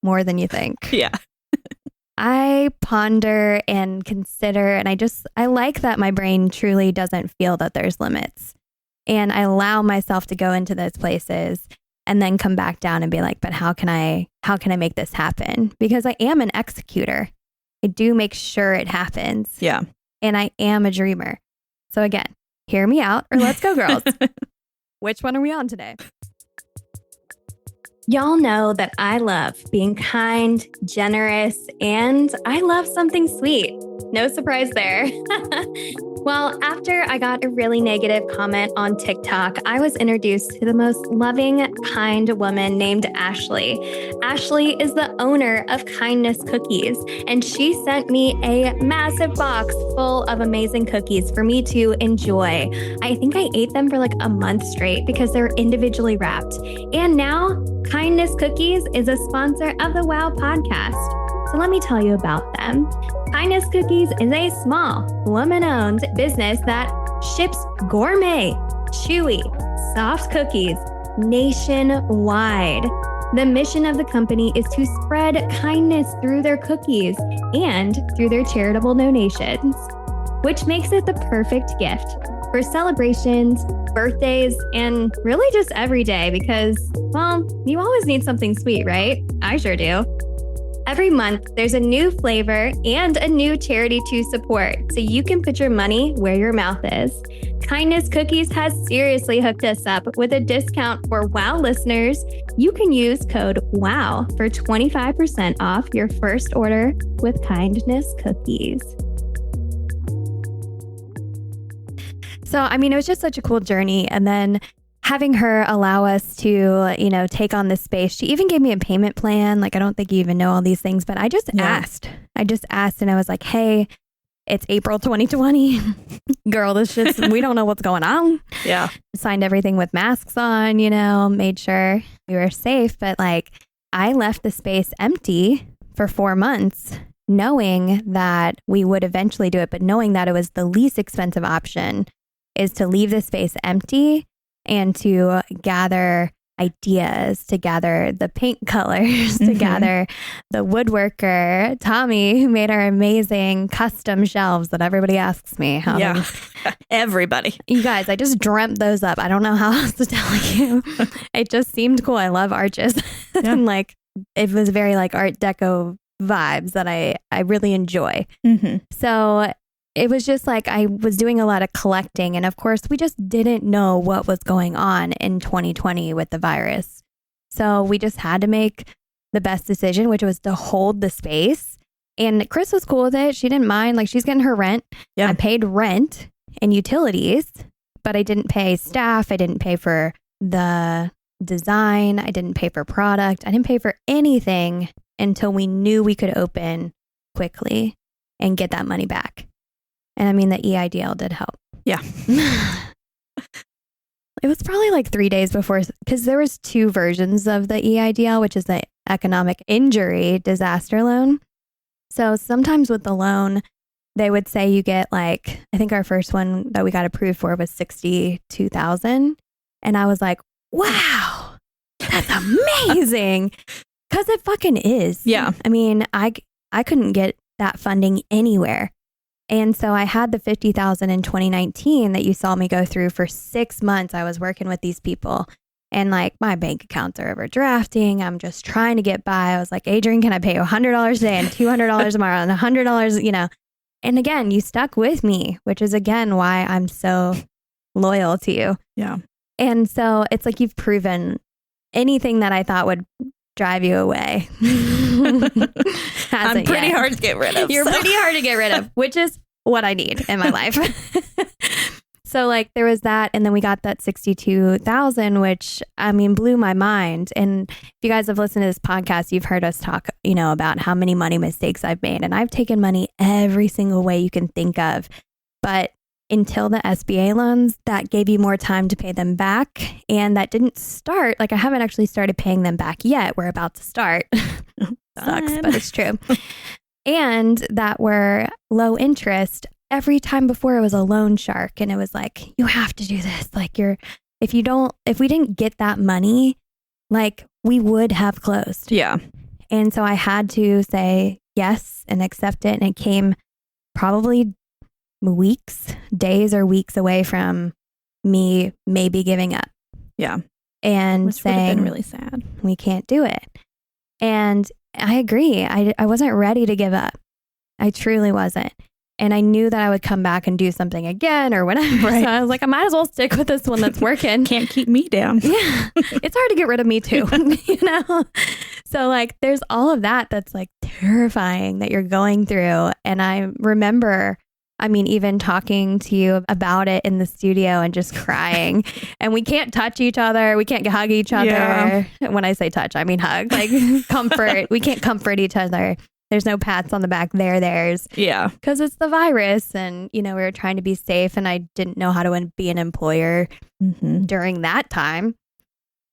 more than you think. Yeah. I ponder and consider, and I like that my brain truly doesn't feel that there's limits. And I allow myself to go into those places and then come back down and be like, but how can I make this happen? Because I am an executor. I do make sure it happens. Yeah. And I am a dreamer. So again, hear me out or let's go, girls. Which one are we on today? Y'all know that I love being kind, generous, and I love something sweet. No surprise there. Well, after I got a really negative comment on TikTok, I was introduced to the most loving, kind woman named Ashley. Ashley is the owner of Kindness Cookies, and she sent me a massive box full of amazing cookies for me to enjoy. I think I ate them for like a month straight because they're individually wrapped. And now, Kindness Cookies is a sponsor of the WOW podcast. So let me tell you about them. Kindness Cookies is a small, woman-owned business that ships gourmet, chewy, soft cookies nationwide. The mission of the company is to spread kindness through their cookies and through their charitable donations, which makes it the perfect gift for celebrations, birthdays, and really just every day because, well, you always need something sweet, right? I sure do. Every month, there's a new flavor and a new charity to support, so you can put your money where your mouth is. Kindness Cookies has seriously hooked us up with a discount for WOW listeners. You can use code WOW for 25% off your first order with Kindness Cookies. So, I mean, it was just such a cool journey. And then having her allow us to, take on this space. She even gave me a payment plan. Like, I don't think you even know all these things, but I just asked. And I was like, hey, it's April 2020. Girl, we don't know what's going on. Yeah. Signed everything with masks on, made sure we were safe. But like, I left the space empty for 4 months, knowing that we would eventually do it, but knowing that it was the least expensive option is to leave the space empty and to gather ideas, to gather the paint colors, to gather the woodworker, Tommy, who made our amazing custom shelves that everybody asks me how. Yeah, everybody. You guys, I just dreamt those up. I don't know how else to tell you. It just seemed cool. I love arches. And like, it was very like Art Deco vibes that I really enjoy. So it was just like I was doing a lot of collecting. And of course, we just didn't know what was going on in 2020 with the virus. So we just had to make the best decision, which was to hold the space. And Chris was cool with it. She didn't mind. Like, she's getting her rent. Yeah. I paid rent and utilities, but I didn't pay staff. I didn't pay for the design. I didn't pay for product. I didn't pay for anything until we knew we could open quickly. and get that money back. And I mean, the EIDL did help. Yeah. It was probably like 3 days before, because there was 2 versions of the EIDL, which is the economic injury disaster loan. So sometimes with the loan, they would say you get like, I think our first one that we got approved for was $62,000. And I was like, wow, that's amazing. Because it fucking is. Yeah. I mean, I couldn't get that funding anywhere. And so I had the $50,000 in 2019 that you saw me go through for 6 months. I was working with these people, and like my bank accounts are overdrafting. I'm just trying to get by. I was like, Adrienne, can I pay you $100 today and $200 tomorrow and $100, you know? And again, you stuck with me, which is again why I'm so loyal to you. Yeah. And so it's like you've proven anything that I thought would drive you away. I'm pretty hard to get rid of. You're pretty hard to get rid of, which is what I need in my life. So like there was that. And then we got that 62,000, which I mean, blew my mind. And if you guys have listened to this podcast, you've heard us talk, you know, about how many money mistakes I've made. And I've taken money every single way you can think of. But until the SBA loans, that gave you more time to pay them back. And that didn't start, like I haven't actually started paying them back yet. We're about to start. Sucks, but it's true. And that were low interest. Every time before it was a loan shark, and it was like, you have to do this. Like if we didn't get that money, like we would have closed. Yeah. And so I had to say yes and accept it. And it came probably days or weeks away from me maybe giving up. Yeah. And which saying, would have been really sad. We can't do it. And I agree. I wasn't ready to give up. I truly wasn't. And I knew that I would come back and do something again or whatever. Right. So I was like, I might as well stick with this one that's working. Can't keep me down. Yeah. It's hard to get rid of me too, you know? So like, there's all of that that's like terrifying that you're going through. And I remember, I mean, even talking to you about it in the studio and just crying. And we can't touch each other. We can't hug each other. Yeah. When I say touch, I mean hug, like comfort. We can't comfort each other. There's no pats on the back. Theirs. Yeah. Because it's the virus. And, you know, we were trying to be safe. And I didn't know how to be an employer during that time.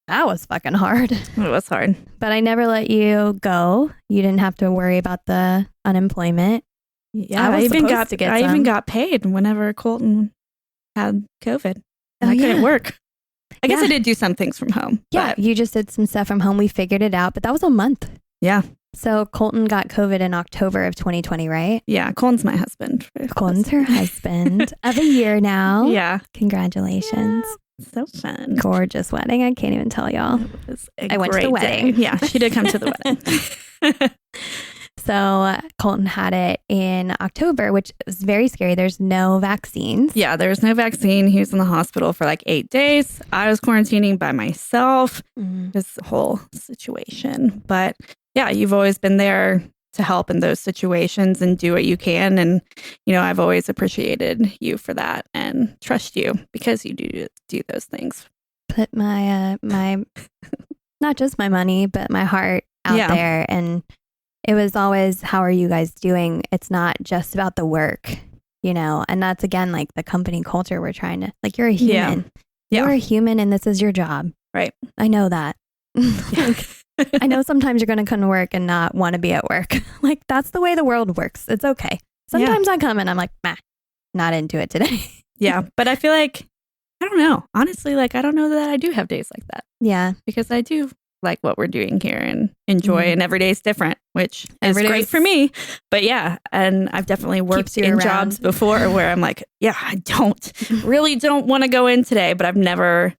That was fucking hard. It was hard. But I never let you go. You didn't have to worry about the unemployment. Yeah, I even got paid whenever Colton had COVID. I couldn't work. I guess I did do some things from home. Yeah, you just did some stuff from home. We figured it out, but that was a month. Yeah. So Colton got COVID in October of 2020, right? Yeah, Colton's my husband. Colton's her husband of a year now. Yeah. Congratulations. Yeah, so fun. Gorgeous wedding. I can't even tell y'all. I went to the wedding. Yeah, she did come to the wedding. So Colton had it in October, which was very scary. There's no vaccines. Yeah, there was no vaccine. He was in the hospital for like 8 days. I was quarantining by myself. This whole situation. But yeah, you've always been there to help in those situations and do what you can. And, you know, I've always appreciated you for that and trust you because you do those things. Put my, not just my money, but my heart out there. And it was always, how are you guys doing? It's not just about the work, you know, and that's again, like the company culture we're trying to, like, you're a human. Yeah. You're a human and this is your job. Right. I know that. Like, I know sometimes you're going to come to work and not want to be at work. Like, that's the way the world works. It's okay. Sometimes I come and I'm like, not into it today. Yeah. But I feel like, I don't know. Honestly, like, I don't know that I do have days like that. Yeah. Because I do like what we're doing here and enjoy, and every day is different, which is great for me. But yeah, and I've definitely worked in jobs before where I'm like, yeah, I really don't want to go in today, but I've never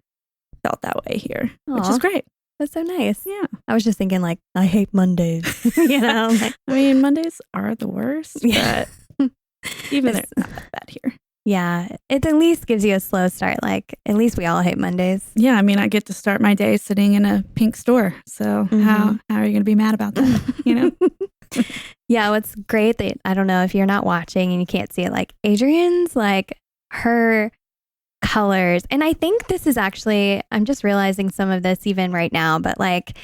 felt that way here, which is great. That's so nice. Yeah. I was just thinking like, I hate Mondays, you know? Like, I mean, Mondays are the worst, but even they're not that bad here. Yeah, it at least gives you a slow start. Like, at least we all hate Mondays. Yeah, I mean, I get to start my day sitting in a pink store. So how are you going to be mad about that? You know? Yeah, what's great that, I don't know if you're not watching and you can't see it, like Adrienne's, like her colors. And I think this is actually, I'm just realizing some of this even right now, but like,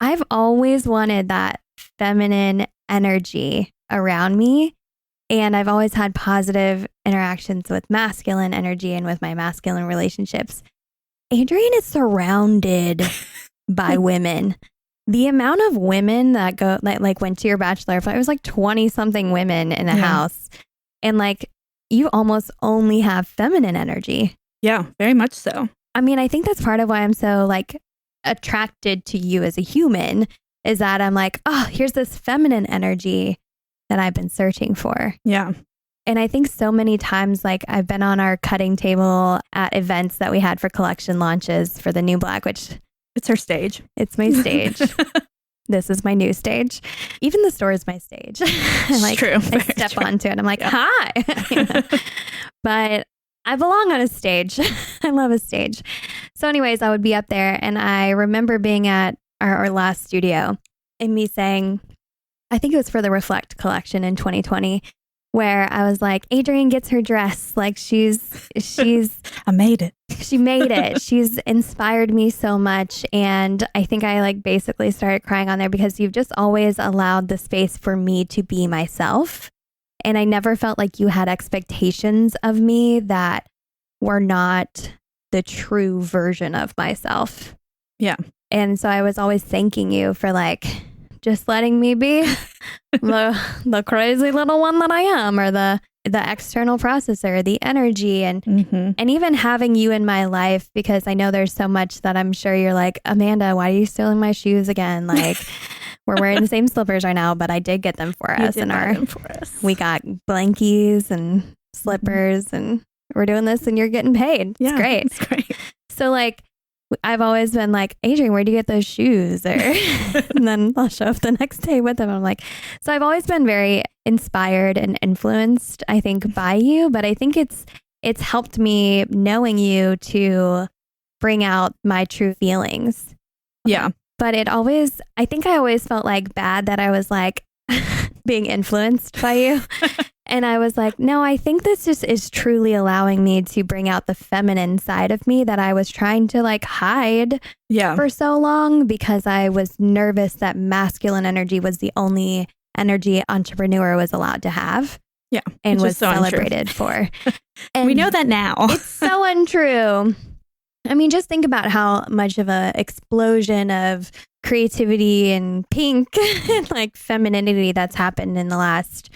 I've always wanted that feminine energy around me. And I've always had positive interactions with masculine energy and with my masculine relationships. Adrienne is surrounded by women. The amount of women that go like went to your bachelor party, it was like 20 something women in a house. And like you almost only have feminine energy. Yeah, very much so. I mean, I think that's part of why I'm so like attracted to you as a human, is that I'm like, oh, here's this feminine energy that I've been searching for. Yeah. And I think so many times, like I've been on our cutting table at events that we had for collection launches for the new Black, which it's her stage. It's my stage. This is my new stage. Even the store is my stage. Like, true. I step onto it. I'm like, hi. But I belong on a stage. I love a stage. So anyways, I would be up there and I remember being at our last studio and me saying, I think it was for the Reflect collection in 2020, where I was like, Adrienne gets her dress. Like she's I made it. She made it. She's inspired me so much. And I think I like basically started crying on there because you've just always allowed the space for me to be myself. And I never felt like you had expectations of me that were not the true version of myself. Yeah. And so I was always thanking you for like just letting me be the crazy little one that I am, or the external processor, the energy, and even having you in my life, because I know there's so much that I'm sure you're like, Amanda, why are you stealing my shoes again? Like we're wearing the same slippers right now, but I did get them for us. We got blankies and slippers and we're doing this and you're getting paid. It's great. It's great. So like, I've always been like, Adrienne, where'd you get those shoes? And then I'll show up the next day with them. I'm like, so I've always been very inspired and influenced, I think, by you. But I think it's helped me knowing you to bring out my true feelings. Yeah. But I think I always felt like bad that I was like being influenced by you. And I was like, no, I think this just is truly allowing me to bring out the feminine side of me that I was trying to like hide for so long, because I was nervous that masculine energy was the only energy entrepreneur was allowed to have. Yeah. And was so celebrated for. And we know that now. It's so untrue. I mean, just think about how much of a explosion of creativity and pink and like femininity that's happened in the last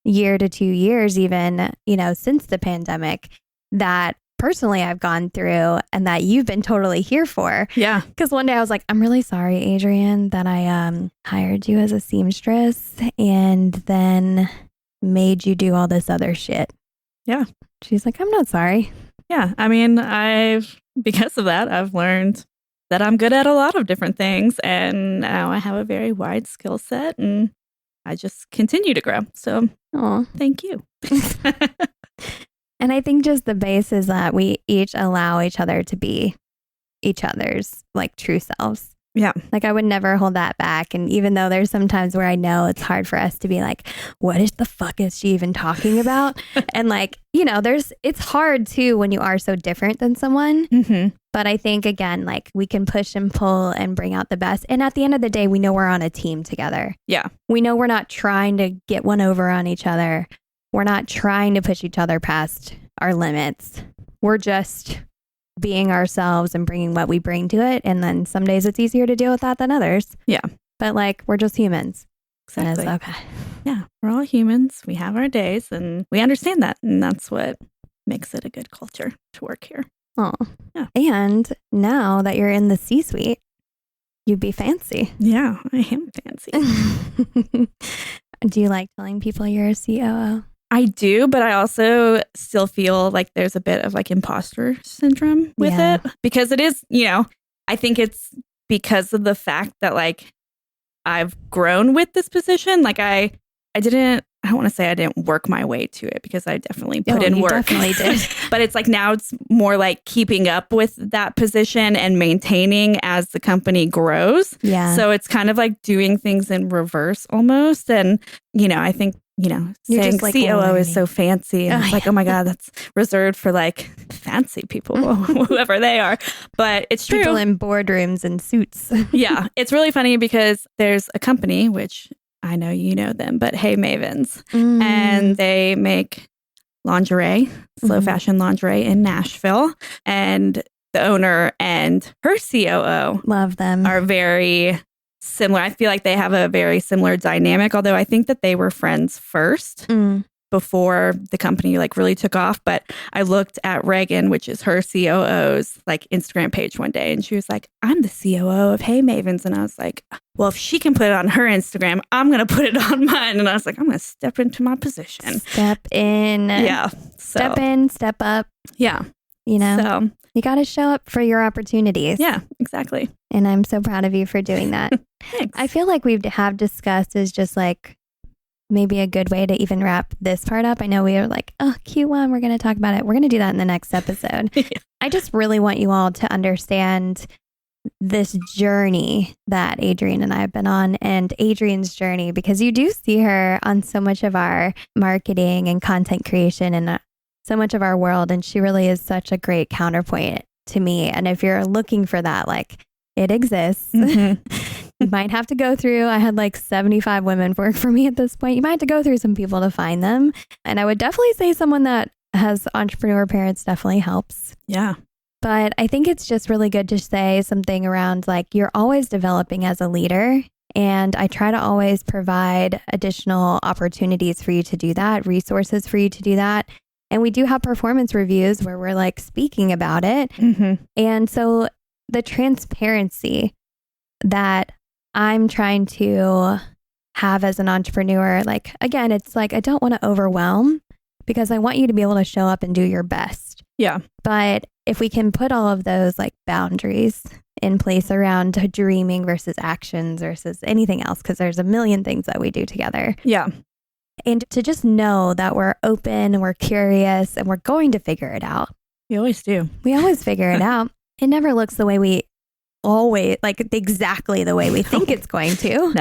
year to 2 years, even, since the pandemic, that personally I've gone through and that you've been totally here for. Yeah. Because one day I was like, I'm really sorry, Adrienne, that I hired you as a seamstress and then made you do all this other shit. Yeah. She's like, I'm not sorry. Yeah. I mean, because of that, I've learned that I'm good at a lot of different things. And now I have a very wide skill set and I just continue to grow. So thank you. And I think just the base is that we each allow each other to be each other's like true selves. Yeah. Like I would never hold that back. And even though there's some times where I know it's hard for us to be like, what is the fuck is she even talking about? And like, it's hard too when you are so different than someone. Mm-hmm. But I think, again, like we can push and pull and bring out the best. And at the end of the day, we know we're on a team together. Yeah. We know we're not trying to get one over on each other. We're not trying to push each other past our limits. We're just being ourselves and bringing what we bring to it. And then some days it's easier to deal with that than others. Yeah. But like, we're just humans. Exactly. And it's okay. Yeah. We're all humans. We have our days and we understand that. And that's what makes it a good culture to work here. Oh, yeah. And now that you're in the C-suite, you'd be fancy. Yeah, I am fancy. Do you like telling people you're a COO? I do, but I also still feel like there's a bit of like imposter syndrome with it, because it is, I think it's because of the fact that like I've grown with this position. Like I don't want to say I didn't work my way to it, because I definitely put in work. Definitely did. But it's like now it's more like keeping up with that position and maintaining as the company grows. Yeah. So it's kind of like doing things in reverse almost. And, I think, saying like COO learning. Is so fancy. And it's like, oh my God, that's reserved for like fancy people, whoever they are. But it's true. People in boardrooms and suits. Yeah. It's really funny because there's a company, which I know you know them, but Hey Mavens. And they make lingerie, slow fashion lingerie in Nashville. And the owner and her COO love them. Are very similar. I feel like they have a very similar dynamic, although I think that they were friends first before the company like really took off. But I looked at Reagan, which is her COO's like Instagram page one day, and she was like, I'm the COO of Hey Mavens. And I was like, well, if she can put it on her Instagram, I'm going to put it on mine. And I was like, I'm going to step into my position. Step in. Yeah. Step in, step up. Yeah. You know, so you got to show up for your opportunities. Yeah, exactly. And I'm so proud of you for doing that. Thanks. I feel like we have discussed is just like maybe a good way to even wrap this part up. I know we were like, oh, Q1, we're going to talk about it. We're going to do that in the next episode. I just really want you all to understand this journey that Adrienne and I have been on, and Adrienne's journey, because you do see her on so much of our marketing and content creation and so much of our world. And she really is such a great counterpoint to me. And if you're looking for that, like, it exists. You might have to go through, I had like 75 women work for me at this point. You might have to go through some people to find them. And I would definitely say someone that has entrepreneur parents definitely helps. Yeah. But I think it's just really good to say something around like, you're always developing as a leader. And I try to always provide additional opportunities for you to do that, resources for you to do that. And we do have performance reviews where we're like speaking about it. And so the transparency that I'm trying to have as an entrepreneur, like, again, it's like, I don't want to overwhelm because I want you to be able to show up and do your best. Yeah. But if we can put all of those like boundaries in place around dreaming versus actions versus anything else, because there's a million things that we do together. Yeah. And to just know that we're open, we're curious, and we're going to figure it out. We always do. We always figure it out. It never looks the way we always, like exactly the way we think it's going to.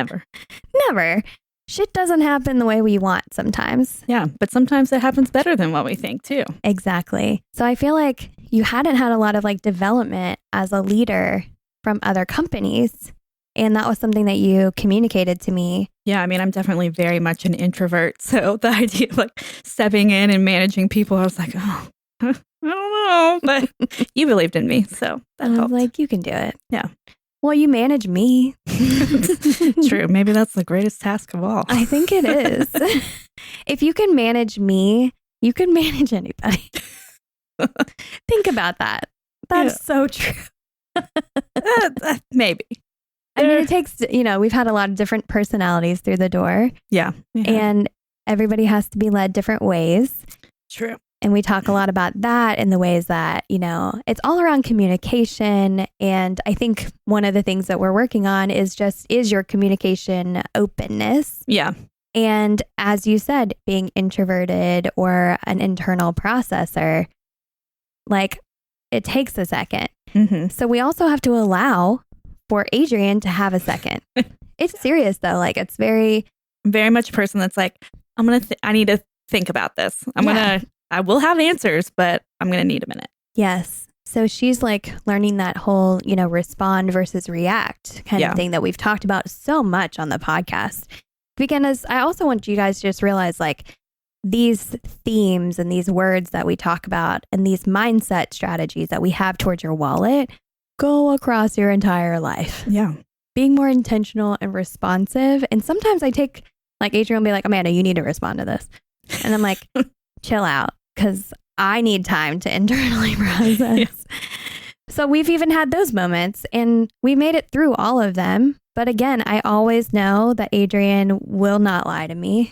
Never. Shit doesn't happen the way we want sometimes. Yeah, but sometimes it happens better than what we think too. Exactly. So I feel like you hadn't had a lot of like development as a leader from other companies. And that was something that you communicated to me. Yeah, I mean, I'm definitely very much an introvert. So the idea of like stepping in and managing people, I was like, oh, I don't know. But you believed in me. So that helped. I was like, you can do it. Yeah. Well, you manage me. True. Maybe that's the greatest task of all. I think it is. If you can manage me, you can manage anybody. Think about that. That's so true. Maybe. I mean, it takes, we've had a lot of different personalities through the door. Yeah. And everybody has to be led different ways. True. And we talk a lot about that in the ways that, it's all around communication. And I think one of the things that we're working on is your communication openness. Yeah. And as you said, being introverted or an internal processor, like it takes a second. So we also have to allow for Adrienne to have a second. It's serious though. Like it's very much a person that's like, I need to think about this. I will have answers, but I'm going to need a minute. Yes. So she's like learning that whole, respond versus react kind of thing that we've talked about so much on the podcast. Because I also want you guys to just realize like these themes and these words that we talk about and these mindset strategies that we have towards your wallet go across your entire life. Yeah. Being more intentional and responsive. And sometimes I take, like Adrienne will be like, Amanda, you need to respond to this. And I'm like, chill out, because I need time to internally process. So we've even had those moments and we made it through all of them. But again, I always know that Adrienne will not lie to me.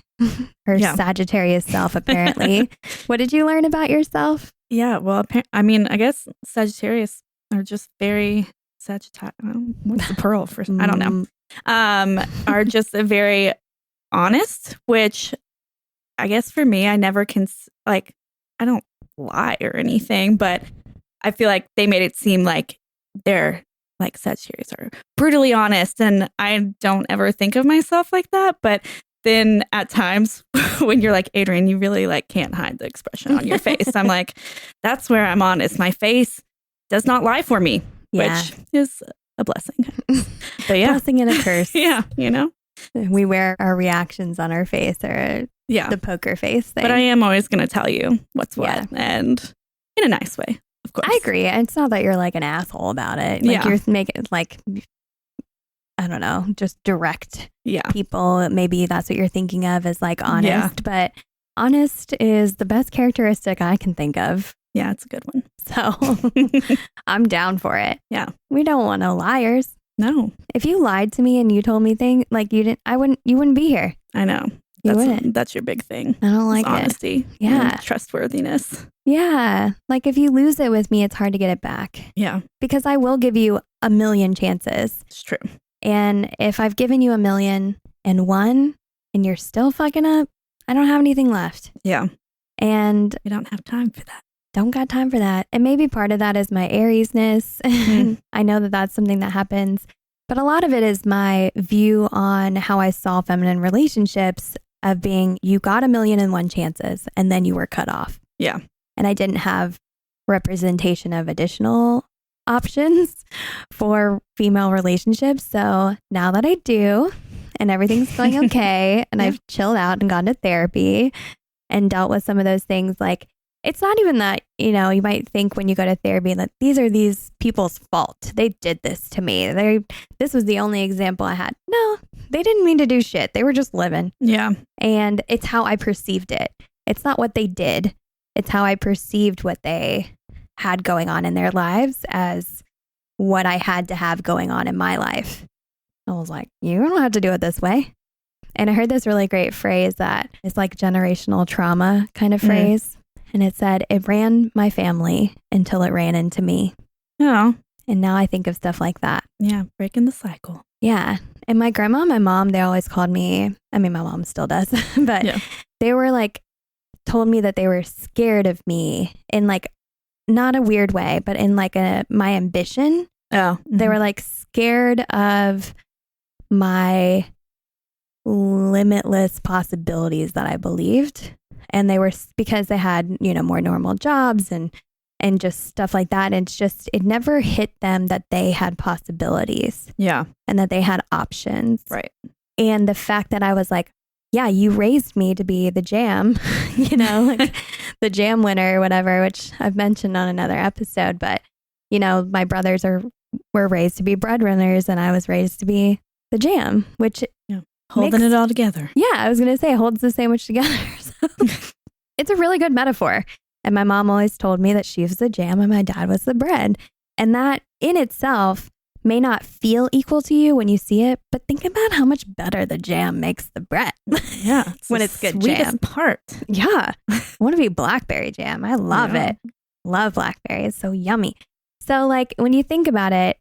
Her Sagittarius self, apparently. What did you learn about yourself? Yeah, well, I guess Sagittarius are just very Sagittarius. What's the pearl for? I don't know. Are just a very honest, which I guess for me, I never can, like, I don't lie or anything, but I feel like they made it seem like they're like Sagittarius are brutally honest. And I don't ever think of myself like that. But then at times when you're like, Adrienne, you really like can't hide the expression on your face. I'm like, that's where I'm honest. My face does not lie for me, which is a blessing. But yeah. Blessing and a curse. Yeah. We wear our reactions on our face, or the poker face thing. But I am always going to tell you what's what, and in a nice way, of course. I agree. It's not that you're like an asshole about it. Like you're making like, I don't know, just direct people. Maybe that's what you're thinking of as like honest, but honest is the best characteristic I can think of. Yeah, it's a good one. So I'm down for it. Yeah. We don't want no liars. No. If you lied to me and you told me things like you wouldn't be here. I know. That's your big thing. I don't like honesty. Yeah. And trustworthiness. Yeah. Like if you lose it with me, it's hard to get it back. Yeah. Because I will give you 1,000,000 chances. It's true. And if I've given you 1,000,001 and you're still fucking up, I don't have anything left. Yeah. And we don't have time for that. Don't got time for that. And maybe part of that is my Ariesness. I know that that's something that happens. But a lot of it is my view on how I saw feminine relationships of being, you got 1,000,001 chances and then you were cut off. Yeah. And I didn't have representation of additional options for female relationships. So now that I do, and everything's going okay, and I've chilled out and gone to therapy and dealt with some of those things, like, it's not even that, you might think when you go to therapy that these are these people's fault. They did this to me. This was the only example I had. No, they didn't mean to do shit. They were just living. Yeah. And it's how I perceived it. It's not what they did. It's how I perceived what they had going on in their lives as what I had to have going on in my life. I was like, you don't have to do it this way. And I heard this really great phrase that is like generational trauma kind of phrase. And it said, it ran my family until it ran into me. Oh. And now I think of stuff like that. Yeah. Breaking the cycle. Yeah. And my grandma and my mom, they always called me, I mean, my mom still does, but they were like, told me that they were scared of me in like, not a weird way, but in like my ambition. Oh. Mm-hmm. They were like scared of my limitless possibilities that I believed. And they were, because they had, more normal jobs and just stuff like that. And it never hit them that they had possibilities. Yeah. And that they had options. Right. And the fact that I was like, yeah, you raised me to be the jam, like the jam winner or whatever, which I've mentioned on another episode. But, my brothers were raised to be breadwinners and I was raised to be the jam, which holding it all together. Yeah, I was going to say holds the sandwich together. So it's a really good metaphor. And my mom always told me that she was the jam and my dad was the bread. And that in itself may not feel equal to you when you see it, but think about how much better the jam makes the bread. Yeah. When it's good sweetest jam. Part. Yeah. I want to be blackberry jam. I love it. Love blackberry. It's so yummy. So like when you think about it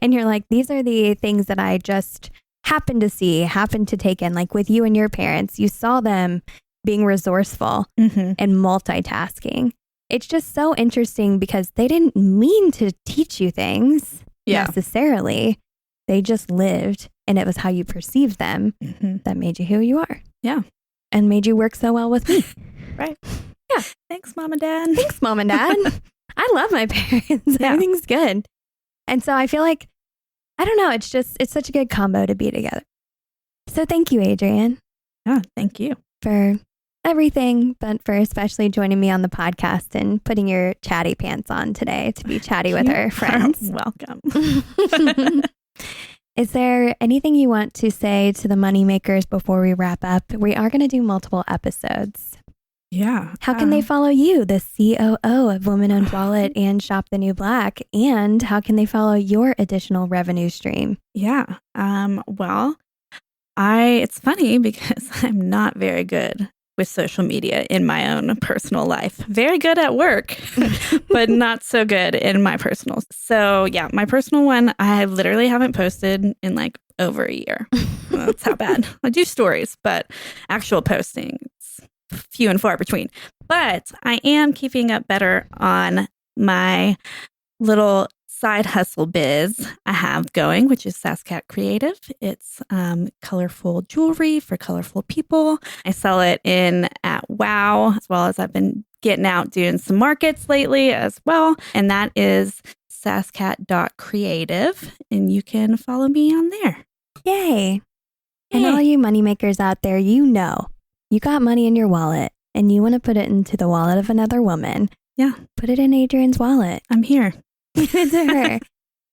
and you're like, these are the things that I just happened to see, happened to take in, like with you and your parents, you saw them being resourceful and multitasking. It's just so interesting because they didn't mean to teach you things necessarily. They just lived and it was how you perceived them that made you who you are. Yeah. And made you work so well with me. Right. Yeah. Thanks, Mom and Dad. Thanks, Mom and Dad. I love my parents. Yeah. Everything's good. And so I feel like, I don't know, it's such a good combo to be together. So thank you, Adrienne. Yeah, thank you. For everything, but for especially joining me on the podcast and putting your chatty pants on today to be chatty with our friends. Welcome. Is there anything you want to say to the moneymakers before we wrap up? We are going to do multiple episodes. Yeah. How can they follow you, the COO of Woman Owned Wallet and Shop the New Black? And how can they follow your additional revenue stream? Yeah. Well, it's funny because I'm not very good with social media in my own personal life. Very good at work, but not so good in my personal. So yeah, my personal one, I literally haven't posted in like over a year. That's how bad. I do stories, but actual posting, it's few and far between. But I am keeping up better on my little side hustle biz I have going, which is Sasscat Creative. It's colorful jewelry for colorful people. I sell it at WOW, as well as I've been getting out doing some markets lately as well. And that is sasscat.creative. And you can follow me on there. Yay. And all you moneymakers out there, you got money in your wallet and you want to put it into the wallet of another woman. Yeah. Put it in Adrienne's wallet. I'm here. Give it to her.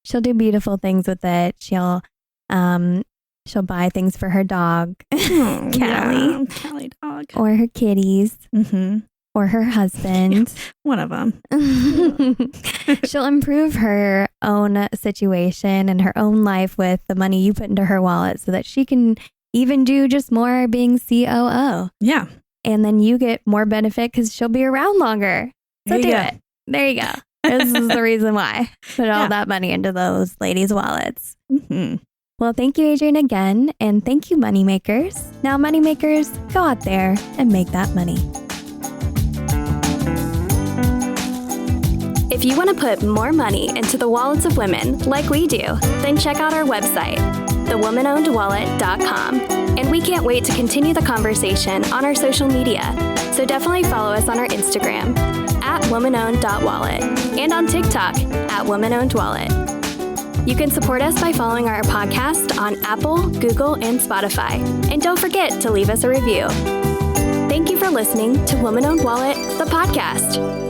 She'll do beautiful things with it. She'll buy things for her dog, Callie. Yeah, Callie dog. Or her kitties. Mm-hmm. Or her husband. One of them. She'll improve her own situation and her own life with the money you put into her wallet so that she can even do just more being COO. Yeah. And then you get more benefit because she'll be around longer. So do it. There you go. This is the reason why. Put all that money into those ladies' wallets. Mm-hmm. Well, thank you, Adrienne, again. And thank you, moneymakers. Now, moneymakers, go out there and make that money. If you want to put more money into the wallets of women like we do, then check out our website, thewomanownedwallet.com. And we can't wait to continue the conversation on our social media. So definitely follow us on our Instagram @womanowned.wallet and on TikTok @womanownedwallet. You can support us by following our podcast on Apple, Google, and Spotify. And don't forget to leave us a review. Thank you for listening to Woman Owned Wallet, the podcast.